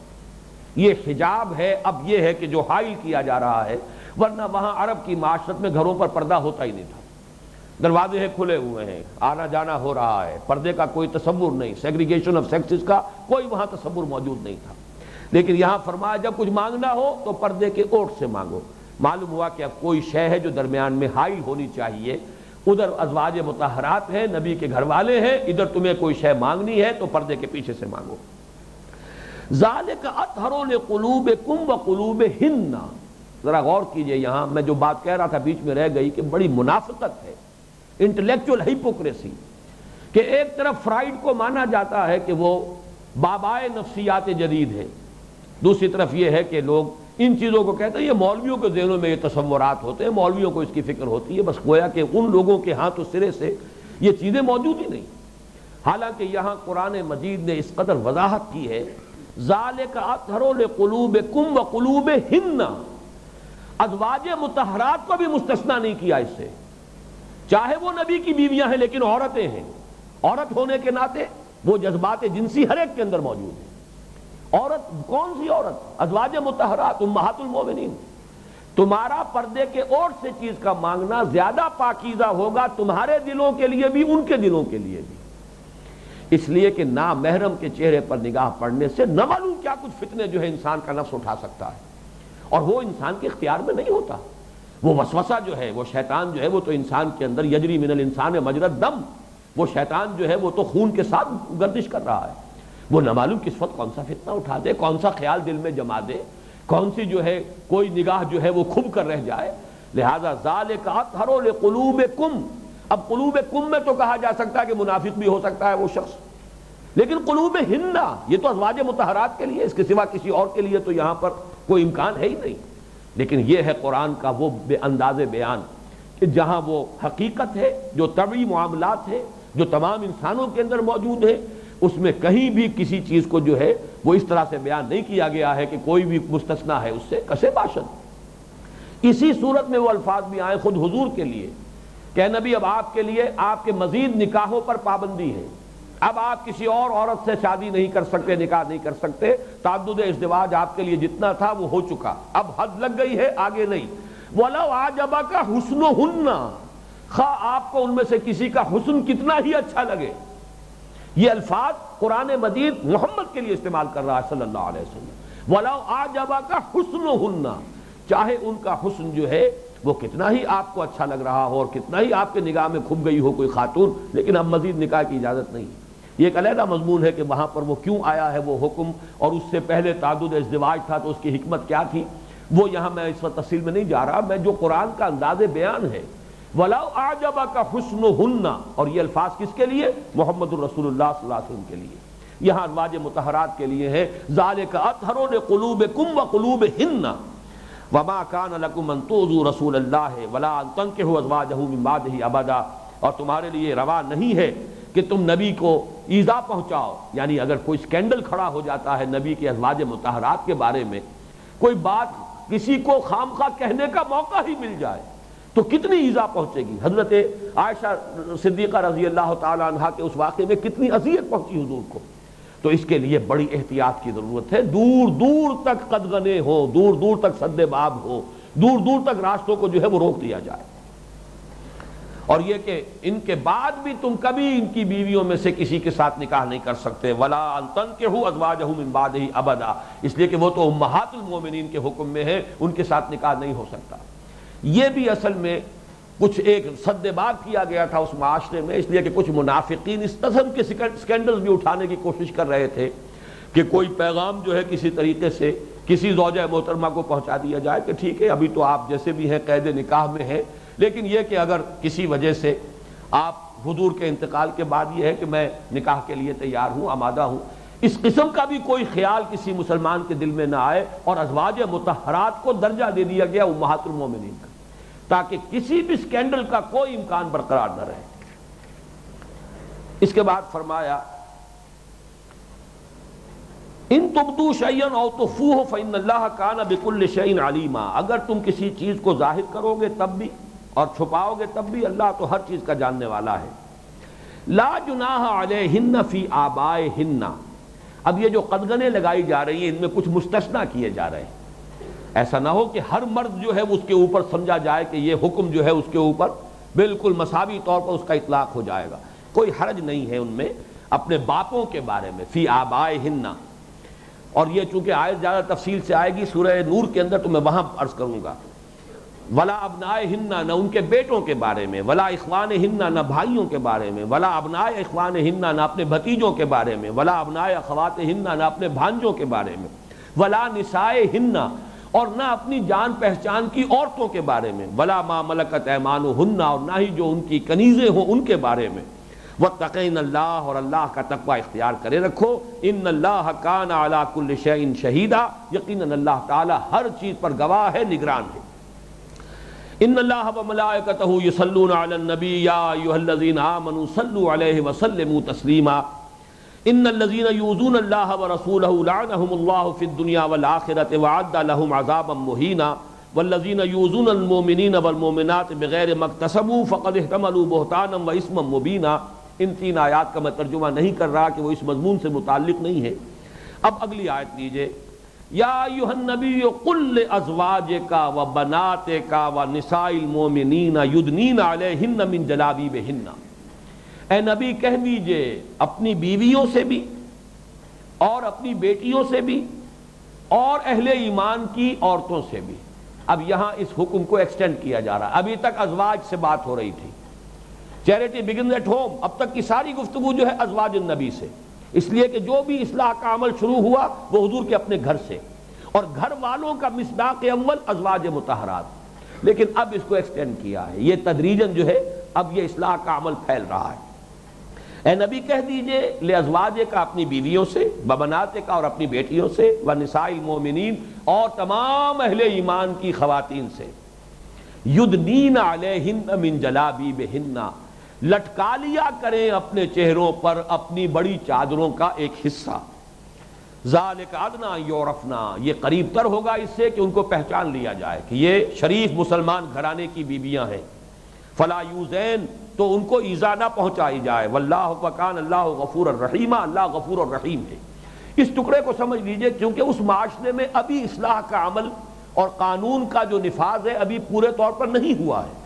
یہ حجاب ہے۔ اب یہ ہے کہ جو حائل کیا جا رہا ہے، ورنہ وہاں عرب کی معاشرت میں گھروں پر پردہ ہوتا ہی نہیں تھا، دروازے کھلے ہوئے ہیں، آنا جانا ہو رہا ہے، پردے کا کوئی تصور نہیں، سیگریگیشن آف سیکسز کا کوئی وہاں تصور موجود نہیں تھا۔ لیکن یہاں فرمایا جب کچھ مانگنا ہو تو پردے کے اوٹ سے مانگو۔ معلوم ہوا کہ اب کوئی شے ہے جو درمیان میں حائل ہونی چاہیے، ادھر ازواج مطہرات ہیں، نبی کے گھر والے ہیں، ادھر تمہیں کوئی شے مانگنی ہے تو پردے کے پیچھے سے مانگو۔ ذالک اطہر لقلوبکم وقلوبہن، ذرا غور کیجئے، یہاں میں جو بات کہہ رہا تھا بیچ میں رہ گئی کہ بڑی منافقت ہے، انٹلیکچوئل ہیپوکریسی، کہ ایک طرف فرائیڈ کو مانا جاتا ہے کہ وہ بابائے نفسیات جدید ہے، دوسری طرف یہ ہے کہ لوگ ان چیزوں کو کہتے ہیں یہ مولویوں کے ذہنوں میں یہ تصورات ہوتے ہیں، مولویوں کو اس کی فکر ہوتی ہے، بس گویا کہ ان لوگوں کے ہاں تو سرے سے یہ چیزیں موجود ہی نہیں۔ حالانکہ یہاں قرآن مجید نے اس قدر وضاحت کی ہے، ذالک اطہر لقلوبکم وقلوبہن، ازواج مطہرات کو بھی مستثنیٰ نہیں کیا اس سے، چاہے وہ نبی کی بیویاں ہیں لیکن عورتیں ہیں، عورت ہونے کے ناطے وہ جذبات جنسی ہر ایک کے اندر موجود ہیں۔ عورت کون سی عورت؟ ازواج مطہرات، امہات المومنین۔ تمہارا پردے کے اوٹ سے چیز کا مانگنا زیادہ پاکیزہ ہوگا تمہارے دلوں کے لیے بھی، ان کے دلوں کے لیے بھی، اس لیے کہ نامحرم کے چہرے پر نگاہ پڑنے سے نہ معلوم کیا کچھ فتنے جو ہے انسان کا نفس اٹھا سکتا ہے، اور وہ انسان کے اختیار میں نہیں ہوتا۔ وہ وسوسہ جو ہے، وہ شیطان جو ہے، وہ تو انسان کے اندر یجری من الانسان مجری الدم، وہ شیطان جو ہے وہ تو خون کے ساتھ گردش کر رہا ہے، وہ نہ معلوم کس وقت کون سا فتنہ اٹھا دے، کون سا خیال دل میں جما دے، کون سی جو ہے کوئی نگاہ جو ہے وہ کھب کر رہ جائے۔ لہذا ذالک اطہر لقلوبکم، اب قلوبکم میں تو کہا جا سکتا ہے کہ منافق بھی ہو سکتا ہے وہ شخص، لیکن قلوبہن یہ تو ازواج مطہرات کے لیے، اس کے سوا کسی اور کے لیے تو یہاں پر کوئی امکان ہے ہی نہیں۔ لیکن یہ ہے قرآن کا وہ بے انداز بیان کہ جہاں وہ حقیقت ہے، جو طبعی معاملات ہے، جو تمام انسانوں کے اندر موجود ہے، اس میں کہیں بھی کسی چیز کو جو ہے وہ اس طرح سے بیان نہیں کیا گیا ہے کہ کوئی بھی مستثنیٰ ہے اس سے کسے باشد۔ اسی صورت میں وہ الفاظ بھی آئے خود حضور کے لیے کہ نبی اب آپ کے لیے آپ کے مزید نکاحوں پر پابندی ہے، اب آپ کسی اور عورت سے شادی نہیں کر سکتے، نکاح نہیں کر سکتے، تعدد ازدواج آپ کے لیے جتنا تھا وہ ہو چکا، اب حد لگ گئی ہے، آگے نہیں۔ وَلَوْ أَعْجَبَكَ حُسْنُهُنَّ، خواہ آپ کو ان میں سے کسی کا حسن کتنا ہی اچھا لگے۔ یہ الفاظ قرآن مجید محمد کے لیے استعمال کر رہا ہے صلی اللہ علیہ وسلم۔ وَلَوْ أَعْجَبَكَ حُسْنُهُنَّ، چاہے ان کا حسن جو ہے وہ کتنا ہی آپ کو اچھا لگ رہا ہو اور کتنا ہی آپ کے نگاہ میں کھپ گئی ہو کوئی خاتون، لیکن اب مزید نکاح کی اجازت نہیں۔ یہ ایک علیحدہ مضمون ہے کہ وہاں پر وہ کیوں آیا ہے وہ حکم، اور اس سے پہلے تعدد ازدواج تھا تو اس کی حکمت کیا تھی، وہ یہاں میں اس وقت تفصیل میں نہیں جا رہا، میں جو قرآن کا انداز بیان ہے وَلَوْ أَعْجَبَكَ حُسْنُهُنَّ، اور یہ الفاظ کس کے لیے؟ محمد الرسول اللہ صلی اللہ علیہ وسلم کے لیے، یہاں ازواج مطہرات کے لیے ہے۔ ذَلِكَ أَطْهَرُ لِقُلُوبِكُمْ وَقُلُوبِهِنَّ وَمَا كَانَ لَكُمْ أَن تُؤْذُوا رَسُولَ اللَّهِ وَلَا أَن تَنكِحُوا أَزْوَاجَهُ مِن بَعْدِهِ أَبَدًا، اور تمہارے لیے روا نہیں ہے کہ تم نبی کو ایذا پہنچاؤ، یعنی اگر کوئی سکینڈل کھڑا ہو جاتا ہے نبی کے ازواج مطہرات کے بارے میں، کوئی بات کسی کو خام خواہ کہنے کا موقع ہی مل جائے تو کتنی ایذا پہنچے گی۔ حضرت عائشہ صدیقہ رضی اللہ تعالی عنہا کے اس واقعے میں کتنی اذیت پہنچی حضور کو، تو اس کے لیے بڑی احتیاط کی ضرورت ہے۔ دور دور تک قدغنے ہو، دور دور تک سد باب ہو، دور دور تک راستوں کو جو ہے وہ روک دیا جائے، اور یہ کہ ان کے بعد بھی تم کبھی ان کی بیویوں میں سے کسی کے ساتھ نکاح نہیں کر سکتے۔ وَلَا أَن تَنكِحُوا أَزْوَاجَهُ مِن بَعْدِهِ أَبَدًا، اس لیے کہ وہ تو امہات المومنین کے حکم میں ہے، ان کے ساتھ نکاح نہیں ہو سکتا۔ یہ بھی اصل میں کچھ ایک سد باب کیا گیا تھا اس معاشرے میں، اس لیے کہ کچھ منافقین اس قسم کے سکینڈلز بھی اٹھانے کی کوشش کر رہے تھے کہ کوئی پیغام جو ہے کسی طریقے سے کسی زوجہ محترمہ کو پہنچا دیا جائے کہ ٹھیک ہے ابھی تو آپ جیسے بھی ہیں قید نکاح میں ہیں، لیکن یہ کہ اگر کسی وجہ سے آپ حضور کے انتقال کے بعد یہ ہے کہ میں نکاح کے لیے تیار ہوں، آمادہ ہوں، اس قسم کا بھی کوئی خیال کسی مسلمان کے دل میں نہ آئے، اور ازواج مطہرات کو درجہ دے دیا گیا امہات المومنین کا، تاکہ کسی بھی سکینڈل کا کوئی امکان برقرار نہ رہے۔ اس کے بعد فرمایا ان تبدوا شیئا او تخفوہ فإن اللہ کان بکل شیء علیما، اگر تم کسی چیز کو ظاہر کرو گے تب بھی اور چھپاؤ گے تب بھی اللہ تو ہر چیز کا جاننے والا ہے۔ لا جناح علیہن فی آبائہن، اب یہ جو قدغنیں لگائی جا رہی ہیں ان میں کچھ مستثنیٰ کیے جا رہے ہیں، ایسا نہ ہو کہ ہر مرد جو ہے اس کے اوپر سمجھا جائے کہ یہ حکم جو ہے اس کے اوپر بالکل مساوی طور پر اس کا اطلاق ہو جائے گا۔ کوئی حرج نہیں ہے ان میں اپنے باپوں کے بارے میں، فی آبائہن، اور یہ چونکہ آیت زیادہ تفصیل سے آئے گی سورہ نور کے اندر تو میں وہاں عرض کروں گا۔ ولا ابنائہن، نہ ان کے بیٹوں کے بارے میں، ولا اخوانہن، نہ بھائیوں کے بارے میں، ولا ابناء اخوانہن، نہ اپنے بھتیجوں کے بارے میں، ولا ابناء اخواتہن، نہ اپنے بھانجوں کے بارے میں، ولا نسائہن، اور نہ اپنی جان پہچان کی عورتوں کے بارے میں، ولا ما ملکت ایمانہن، اور نہ ہی جو ان کی کنیزیں ہوں ان کے بارے میں، واتقین اللہ، اور اللہ کا تقوی اختیار کرے رکھو، ان اللہ کان علی کل شیء شہیدا، یقیناً اللہ تعالی ہر چیز پر گواہ ہے، نگران ہے۔ ان اللہ وملائکتہ یصلون علی النبی یا ایھا الذین آمنوا صلوا علیہ وسلموا تسلیما، ان الذین یؤذون اللہ ورسولہ لعنہم اللہ فی الدنیا والآخرۃ وأعد لهم عذابا مہینا، والذین یؤذون المؤمنین والمؤمنات بغیر ما اکتسبوا فقد احتملوا بہتانا واثما مبینا۔ ان تین آیات کا میں ترجمہ نہیں کر رہا کہ وہ اس مضمون سے متعلق نہیں ہے۔ اب اگلی آیت لیجئے، یا ایھا النبی قل لازواجک وبناتک ونساء المؤمنین یدنین علیہن من جلابیبہن، اے نبی کہہ دیجئے اپنی بیویوں سے بھی اور اپنی بیٹیوں سے بھی اور اہل ایمان کی عورتوں سے بھی۔ اب یہاں اس حکم کو ایکسٹینڈ کیا جا رہا ہے، ابھی تک ازواج سے بات ہو رہی تھی، چیریٹی بگنز ایٹ ہوم، اب تک کی ساری گفتگو جو ہے ازواج النبی سے، اس لیے کہ جو بھی اصلاح کا عمل شروع ہوا وہ حضور کے اپنے گھر سے، اور گھر والوں کا مصداق اول ازواج مطہرات، لیکن اب اس کو ایکسٹینڈ کیا ہے، یہ تدریجاً جو ہے اب یہ اصلاح کا عمل پھیل رہا ہے۔ اے نبی کہہ دیجئے لازواجک کا اپنی بیویوں سے، وبناتک اور اپنی بیٹیوں سے، ونساء المؤمنین اور تمام اہل ایمان کی خواتین سے، یدنین علیہن من جلابیبہن، لٹکا لیا کریں اپنے چہروں پر اپنی بڑی چادروں کا ایک حصہ، ذالک ادنیٰ یعرفنا، یہ قریب تر ہوگا اس سے کہ ان کو پہچان لیا جائے کہ یہ شریف مسلمان گھرانے کی بیویاں ہیں، فلا یوزین، تو ان کو ایذا نہ پہنچائی جائے، واللہ وکان اللہ غفور الرحیم، اللہ غفور الرحیم ہے۔ اس ٹکڑے کو سمجھ لیجئے، کیونکہ اس معاشرے میں ابھی اصلاح کا عمل اور قانون کا جو نفاذ ہے ابھی پورے طور پر نہیں ہوا ہے،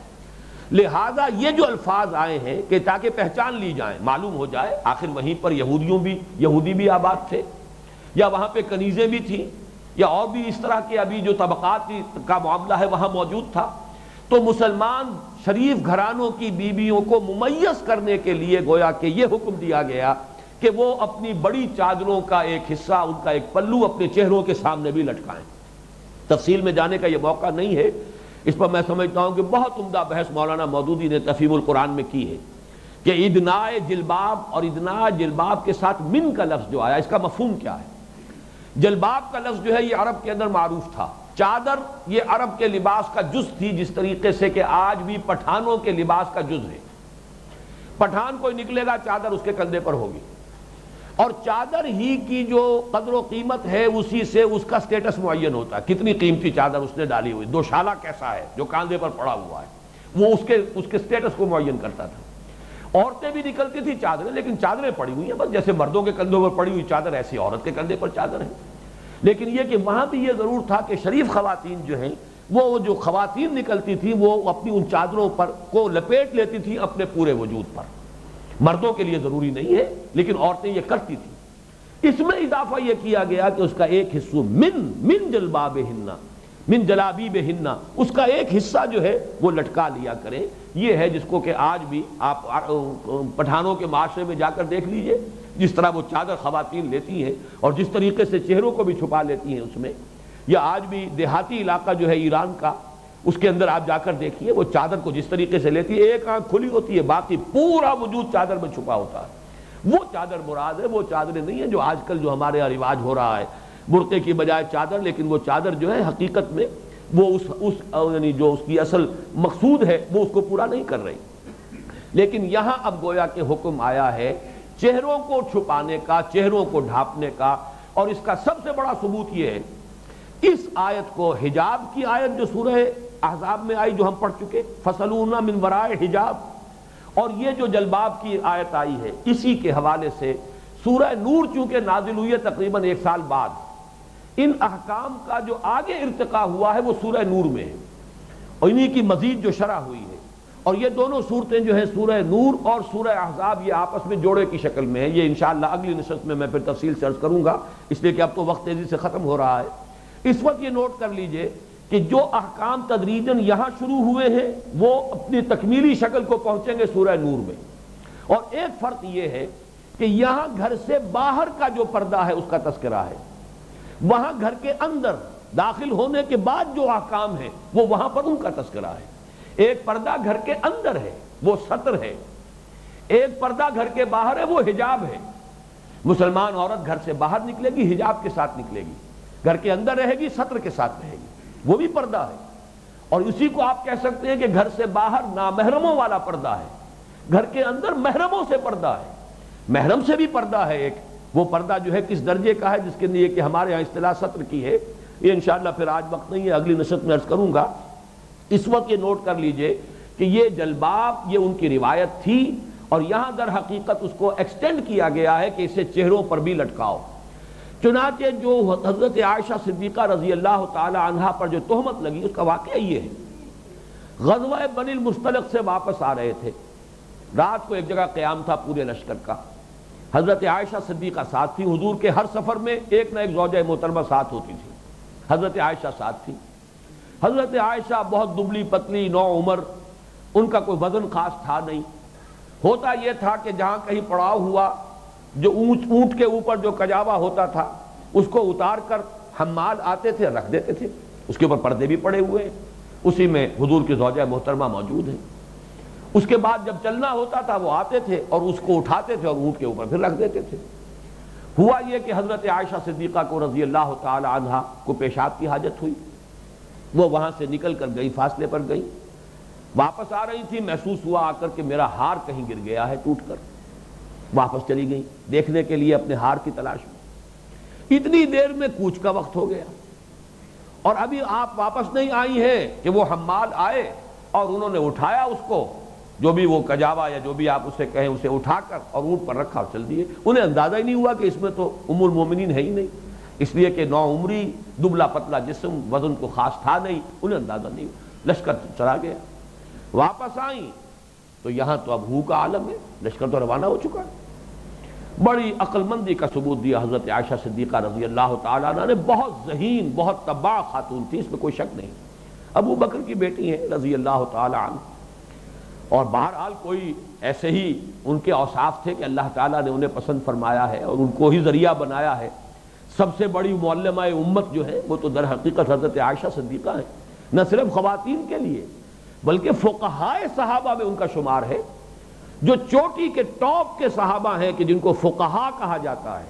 لہذا یہ جو الفاظ آئے ہیں کہ تاکہ پہچان لی جائیں، معلوم ہو جائے آخر وہیں پر یہودی بھی آباد تھے، یا وہاں پہ کنیزیں بھی تھیں، یا اور بھی اس طرح کے ابھی جو طبقات کا معاملہ ہے وہاں موجود تھا، تو مسلمان شریف گھرانوں کی بیویوں کو ممیز کرنے کے لیے گویا کہ یہ حکم دیا گیا کہ وہ اپنی بڑی چادروں کا ایک حصہ، ان کا ایک پلو اپنے چہروں کے سامنے بھی لٹکائیں۔ تفصیل میں جانے کا یہ موقع نہیں ہے، اس پر میں سمجھتا ہوں کہ بہت عمدہ بحث مولانا مودودی نے تفہیم القرآن میں کی ہے کہ ادناء جلباب اور ادناء جلباب کے ساتھ من کا لفظ جو آیا اس کا مفہوم کیا ہے۔ جلباب کا لفظ جو ہے یہ عرب کے اندر معروف تھا، چادر یہ عرب کے لباس کا جز تھی، جس طریقے سے کہ آج بھی پٹھانوں کے لباس کا جز ہے۔ پٹھان کوئی نکلے گا چادر اس کے کندھے پر ہوگی، اور چادر ہی کی جو قدر و قیمت ہے اسی سے اس کا سٹیٹس معین ہوتا ہے، کتنی قیمتی چادر اس نے ڈالی ہوئی، دوشالہ کیسا ہے جو کاندھے پر پڑا ہوا ہے، وہ اس کے سٹیٹس کو معین کرتا تھا۔ عورتیں بھی نکلتی تھی چادریں، لیکن چادریں پڑی ہوئی ہیں، بس جیسے مردوں کے کندھوں پر پڑی ہوئی چادر ایسی عورت کے کندھے پر چادر ہے۔ لیکن یہ کہ وہاں بھی یہ ضرور تھا کہ شریف خواتین جو ہیں وہ جو خواتین نکلتی تھیں وہ اپنی ان چادروں پر کو لپیٹ لیتی تھیں اپنے پورے وجود پر، مردوں کے لیے ضروری نہیں ہے لیکن عورتیں یہ کرتی تھیں۔ اس میں اضافہ یہ کیا گیا کہ اس کا ایک حصہ من جلبابہن، من جلابیبہن، اس کا ایک حصہ جو ہے وہ لٹکا لیا کریں۔ یہ ہے جس کو کہ آج بھی آپ پٹھانوں کے معاشرے میں جا کر دیکھ لیجئے، جس طرح وہ چادر خواتین لیتی ہیں اور جس طریقے سے چہروں کو بھی چھپا لیتی ہیں اس میں، یا آج بھی دیہاتی علاقہ جو ہے ایران کا، اس کے اندر آپ جا کر دیکھیے وہ چادر کو جس طریقے سے لیتی ہے، ایک آنکھ کھلی ہوتی ہے باقی پورا وجود چادر میں چھپا ہوتا ہے۔ وہ چادر مراد ہے، وہ چادریں نہیں ہیں جو آج کل جو ہمارے یہاں رواج ہو رہا ہے، برقعے کی بجائے چادر، لیکن وہ چادر جو ہے حقیقت میں وہ یعنی جو اس کی اصل مقصود ہے وہ اس کو پورا نہیں کر رہی۔ لیکن یہاں اب گویا کہ حکم آیا ہے چہروں کو چھپانے کا، چہروں کو ڈھانپنے کا، اور اس کا سب سے بڑا ثبوت یہ ہے اس آیت کو، حجاب کی آیت جو سورہ احزاب میں آئی جو ہم پڑھ چکے، فَصَلُونَ مِن وَرَائِ حجاب، اور یہ جو جلباب کی آیت آئی ہے اسی کے حوالے سے سورہ نور چونکہ نازل ہوئی ہے تقریباً 1 سال بعد، ان احکام کا جو آگے ارتقا ہوا ہے وہ سورہ نور میں ہے، اور انہی کی مزید جو شرح ہوئی ہے، اور یہ دونوں صورتیں جو ہیں سورہ نور اور سورہ احزاب یہ آپس میں جوڑے کی شکل میں ہیں۔ یہ انشاءاللہ اگلی نشست میں پھر تفصیل سے عرض کروں گا، اس لیے کہ اب تو وقت تیزی سے ختم ہو رہا ہے۔ اس وقت یہ نوٹ کر لیجئے کہ جو احکام تدریجاً یہاں شروع ہوئے ہیں وہ اپنی تکمیلی شکل کو پہنچیں گے سورہ نور میں، اور ایک فرق یہ ہے کہ یہاں گھر سے باہر کا جو پردہ ہے اس کا تذکرہ ہے، وہاں گھر کے اندر داخل ہونے کے بعد جو احکام ہیں وہ وہاں پر ان کا تذکرہ ہے۔ ایک پردہ گھر کے اندر ہے وہ ستر ہے، ایک پردہ گھر کے باہر ہے وہ حجاب ہے۔ مسلمان عورت گھر سے باہر نکلے گی حجاب کے ساتھ نکلے گی، گھر کے اندر رہے گی ستر کے ساتھ رہے گی، وہ بھی پردہ ہے۔ اور اسی کو آپ کہہ سکتے ہیں کہ گھر سے باہر نامحرموں والا پردہ ہے، گھر کے اندر محرموں سے پردہ ہے، محرم سے بھی پردہ ہے ایک، وہ پردہ جو ہے کس درجے کا ہے جس کے لیے کہ ہمارے ہاں اصطلاح ستر کی ہے، یہ انشاءاللہ پھر آج وقت نہیں ہے، اگلی نشست میں عرض کروں گا۔ اس وقت یہ نوٹ کر لیجئے کہ یہ جلباب یہ ان کی روایت تھی، اور یہاں در حقیقت اس کو ایکسٹینڈ کیا گیا ہے کہ اسے چہروں پر بھی لٹکاؤ۔ چنانچہ جو حضرت عائشہ صدیقہ رضی اللہ تعالی عنہا پر جو تہمت لگی اس کا واقعہ یہ ہے، غزوہ بنی المصطلق سے واپس آ رہے تھے، رات کو ایک جگہ قیام تھا پورے لشکر کا، حضرت عائشہ صدیقہ ساتھ تھی، حضور کے ہر سفر میں ایک نہ ایک زوجہ محترمہ ساتھ ہوتی تھی، حضرت عائشہ ساتھ تھی۔ حضرت عائشہ بہت دبلی پتلی، نو عمر، ان کا کوئی وزن خاص تھا نہیں، ہوتا یہ تھا کہ جہاں کہیں پڑاؤ ہوا جو اونٹ کے اوپر جو کجاوا ہوتا تھا اس کو اتار کر حمال آتے تھے رکھ دیتے تھے، اس کے اوپر پردے بھی پڑے ہوئے ہیں، اسی میں حضور کی زوجہ محترمہ موجود ہیں۔ اس کے بعد جب چلنا ہوتا تھا وہ آتے تھے اور اس کو اٹھاتے تھے اور اونٹ کے اوپر پھر رکھ دیتے تھے۔ ہوا یہ کہ حضرت عائشہ صدیقہ کو رضی اللہ تعالی عنہا کو پیشاب کی حاجت ہوئی، وہ وہاں سے نکل کر گئی، فاصلے پر گئی، واپس آ رہی تھی، محسوس ہوا آ کر کہ میرا ہار کہیں گر گیا ہے ٹوٹ کر، واپس چلی گئی دیکھنے کے لیے اپنے ہار کی تلاش میں۔ اتنی دیر میں کوچ کا وقت ہو گیا اور ابھی آپ واپس نہیں آئی ہیں کہ وہ حمال آئے اور انہوں نے اٹھایا اس کو جو بھی وہ کجاوا یا جو بھی آپ اسے کہیں اسے اٹھا کر اور اونٹ پر رکھا اور چل دیے. انہیں اندازہ ہی نہیں ہوا کہ اس میں تو ام المومنین ہے ہی نہیں، اس لیے کہ نو عمری، دبلا پتلا جسم، وزن کو خاص تھا نہیں، انہیں اندازہ نہیں ہوا. لشکر چلا گیا. واپس آئیں تو یہاں تو اب ہو کا عالم ہے، لشکر تو روانہ ہو چکا ہے. بڑی عقل مندی کا ثبوت دیا حضرت عائشہ صدیقہ رضی اللہ تعالیٰ عنہ نے. بہت ذہین، بہت طباع خاتون تھی، اس میں کوئی شک نہیں. ابو بکر کی بیٹی ہیں رضی اللہ تعالیٰ عنہ، اور بہرحال کوئی ایسے ہی ان کے اوصاف تھے کہ اللہ تعالیٰ نے انہیں پسند فرمایا ہے اور ان کو ہی ذریعہ بنایا ہے. سب سے بڑی معلمہ امت جو ہے وہ تو در حقیقت حضرت عائشہ صدیقہ ہیں، نہ صرف خواتین کے لیے بلکہ فقہائے صحابہ میں ان کا شمار ہے. جو چوٹی کے ٹاپ کے صحابہ ہیں کہ جن کو فقہا کہا جاتا ہے،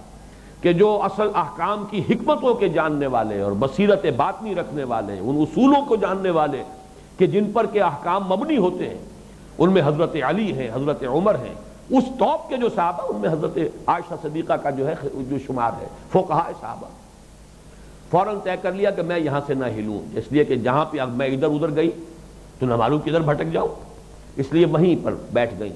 کہ جو اصل احکام کی حکمتوں کے جاننے والے اور بصیرت باطنی رکھنے والے، ان اصولوں کو جاننے والے کہ جن پر کے احکام مبنی ہوتے ہیں، ان میں حضرت علی ہیں، حضرت عمر ہیں. اس ٹاپ کے جو صحابہ ان میں حضرت عائشہ صدیقہ کا جو ہے جو شمار ہے فقہائے صحابہ. فوراً طے کر لیا کہ میں یہاں سے نہ ہلوں، اس لیے کہ جہاں پہ اب میں ادھر ادھر گئی تو نہ معلوم کدھر بھٹک جاؤں، اس لیے وہیں پر بیٹھ گئی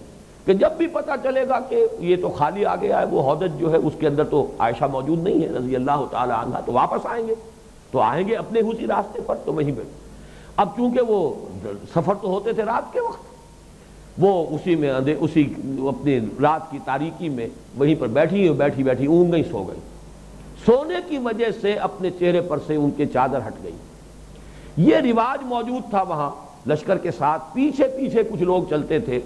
کہ جب بھی پتہ چلے گا کہ یہ تو خالی آ گیا ہے، وہ حوض جو ہے اس کے اندر تو عائشہ موجود نہیں ہے رضی اللہ تعالی عنہ، تو واپس آئیں گے تو آئیں گے اپنے اسی راستے پر، تو وہیں بیٹھ. اب چونکہ وہ سفر تو ہوتے تھے رات کے وقت، وہ اسی میں اسی اپنی رات کی تاریکی میں وہیں پر بیٹھی بیٹھی اونگ گئی، سو گئی. سونے کی وجہ سے اپنے چہرے پر سے ان کے چادر ہٹ گئی. یہ رواج موجود تھا وہاں لشکر کے ساتھ. پیچھے پیچھے کچھ لوگ چلتے تھے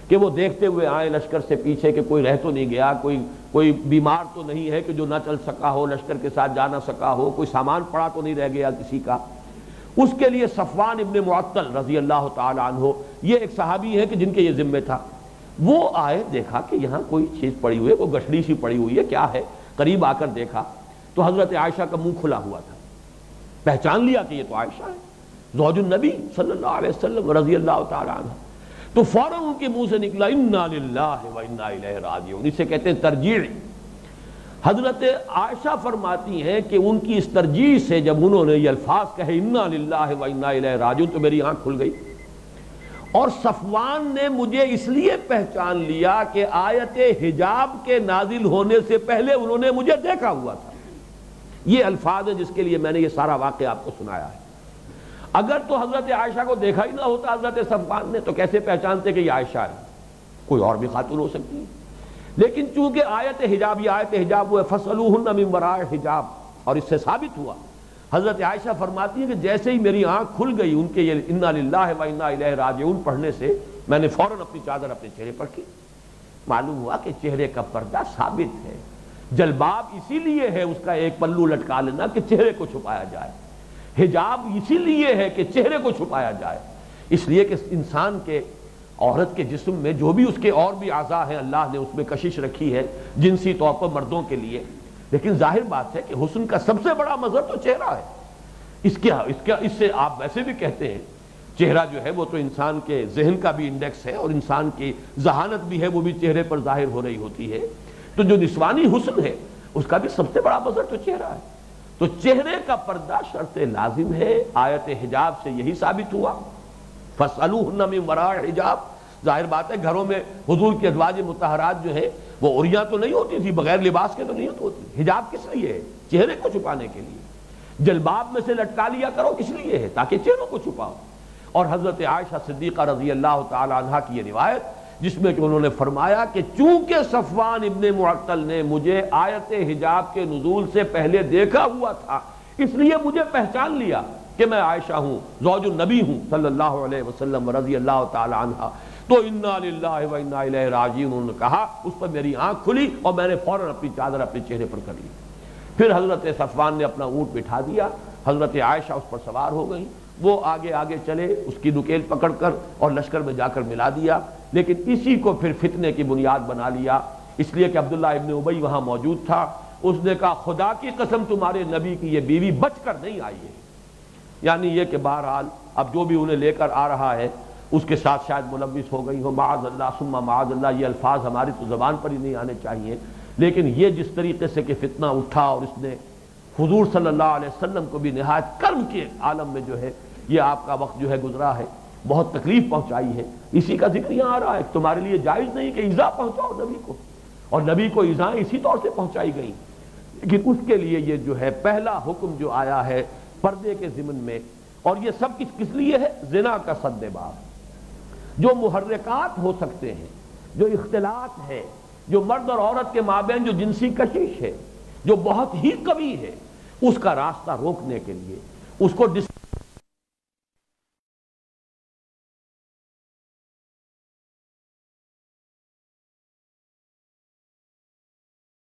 کہ وہ دیکھتے ہوئے آئے لشکر سے پیچھے کہ کوئی رہ تو نہیں گیا، کوئی بیمار تو نہیں ہے کہ جو نہ چل سکا ہو، لشکر کے ساتھ جا نہ سکا ہو، کوئی سامان پڑا تو نہیں رہ گیا کسی کا. اس کے لیے صفوان ابن معطل رضی اللہ تعالی عنہ، یہ ایک صحابی ہے کہ جن کے یہ ذمہ تھا. وہ آئے، دیکھا کہ یہاں کوئی چیز پڑی ہوئی ہے، کوئی گٹھڑی سی پڑی ہوئی ہے، کیا ہے؟ قریب آ کر دیکھا تو حضرت عائشہ کا منہ کھلا ہوا تھا. پہچان لیا کہ یہ تو عائشہ ہے، زوج النبی صلی اللہ علیہ وسلم رضی اللہ تعالی عنہ. تو فوراً ان کے منہ سے نکلا انا للہ و انا الیہ راجعون. اسے کہتے ہیں ترجیع. حضرت عائشہ فرماتی ہیں کہ ان کی اس ترجیح سے جب انہوں نے یہ الفاظ کہے انا للہ و انا الیہ راجعون تو میری آنکھ کھل گئی. اور صفوان نے مجھے اس لیے پہچان لیا کہ آیت حجاب کے نازل ہونے سے پہلے انہوں نے مجھے دیکھا ہوا تھا. یہ الفاظ ہے جس کے لیے میں نے یہ سارا واقعہ آپ کو سنایا ہے. اگر تو حضرت عائشہ کو دیکھا ہی نہ ہوتا حضرت صفوان نے تو کیسے پہچانتے کہ یہ عائشہ ہے؟ کوئی اور بھی خاتون ہو سکتی ہے. لیکن چونکہ آیت حجاب، یہ آیت حجاب وہ ہے فَاسْأَلُوهُنَّ مِن وَرَاءِ حجاب، اور اس سے ثابت ہوا. حضرت عائشہ فرماتی ہے کہ جیسے ہی میری آنکھ کھل گئی ان کے یہ انا للہ و انا الیہ راجعون پڑھنے سے، میں نے فوراً اپنی چادر اپنے چہرے پر کی. معلوم ہوا کہ چہرے کا پردہ ثابت ہے. جلباب اسی لیے ہے اس کا ایک پلو لٹکا لینا کہ چہرے کو چھپایا جائے. حجاب اسی لیے ہے کہ چہرے کو چھپایا جائے. اس لیے کہ انسان کے، عورت کے جسم میں جو بھی اس کے اور بھی اعضاء ہیں اللہ نے اس میں کشش رکھی ہے جنسی طور پر مردوں کے لیے. لیکن ظاہر بات ہے کہ حسن کا سب سے بڑا مظہر تو چہرہ ہے. اس سے آپ ویسے بھی کہتے ہیں چہرہ جو ہے وہ تو انسان کے ذہن کا بھی انڈیکس ہے، اور انسان کی ذہانت بھی ہے وہ بھی چہرے پر ظاہر ہو رہی ہوتی ہے. تو جو نسوانی حسن ہے اس کا بھی سب سے بڑا مظہر تو چہرہ ہے. تو چہرے کا پردہ شرط لازم ہے. آیت حجاب سے یہی ثابت ہوا. فَاسْأَلُوهُنَّ مِن وَرَاءِ حجاب. ظاہر بات ہے گھروں میں حضور کی ازواج مطہرات جو ہے وہ عریاں تو نہیں ہوتی تھی، بغیر لباس کے تو نہیں ہوتی. حجاب کس لیے ہے؟ چہرے کو چھپانے کے لیے. جلباب میں سے لٹکا لیا کرو کس لیے ہے؟ تاکہ چہروں کو چھپاؤ. اور حضرت عائشہ صدیقہ رضی اللہ تعالی عنہا کی یہ روایت جس میں کہ انہوں نے فرمایا کہ چونکہ صفوان ابن معطل نے مجھے آیت حجاب کے نزول سے پہلے دیکھا ہوا تھا، اس لیے مجھے پہچان لیا کہ میں عائشہ ہوں، زوج النبی ہوں صلی اللہ علیہ وسلم رضی اللہ تعالی عنہ. تو انا للہ و انا الیہ راجعون انہوں نے کہا. اس پر میری آنکھ کھلی اور میں نے فوراً اپنی چادر اپنے چہرے پر کر لی. پھر حضرت صفوان نے اپنا اونٹ بٹھا دیا، حضرت عائشہ اس پر سوار ہو گئی. وہ آگے آگے چلے اس کی نکیل پکڑ کر اور لشکر میں جا کر ملا دیا. لیکن اسی کو پھر فتنے کی بنیاد بنا لیا، اس لیے کہ عبداللہ ابن ابی وہاں موجود تھا. اس نے کہا خدا کی قسم تمہارے نبی کی یہ بیوی بچ کر نہیں آئی ہے. یعنی یہ کہ بہرحال اب جو بھی انہیں لے کر آ رہا ہے اس کے ساتھ شاید ملوث ہو گئی ہو. معاذ اللہ ثم معاذ اللہ. یہ الفاظ ہماری تو زبان پر ہی نہیں آنے چاہیے، لیکن یہ جس طریقے سے کہ فتنہ اٹھا اور اس نے حضور صلی اللہ علیہ وسلم کو بھی نہایت کرم کے عالم میں جو ہے یہ آپ کا وقت جو ہے گزرا ہے. بہت تکلیف پہنچائی ہے، اسی کا ذکر یہاں آ رہا ہے کہ تمہارے لیے جائز نہیں کہ ایذا پہنچاؤ نبی کو، اور نبی کو ایذائیں اسی طور سے پہنچائی گئیں، لیکن اس کے لیے یہ جو ہے پہلا حکم جو آیا ہے پردے کے ضمن میں، اور یہ سب کس لیے ہے؟ زنا کا سد باب۔ جو محرکات ہو سکتے ہیں، جو اختلاط ہے، جو مرد اور عورت کے مابین جو جنسی کشش ہے جو بہت ہی قوی ہے، اس کا راستہ روکنے کے لیے، اس کو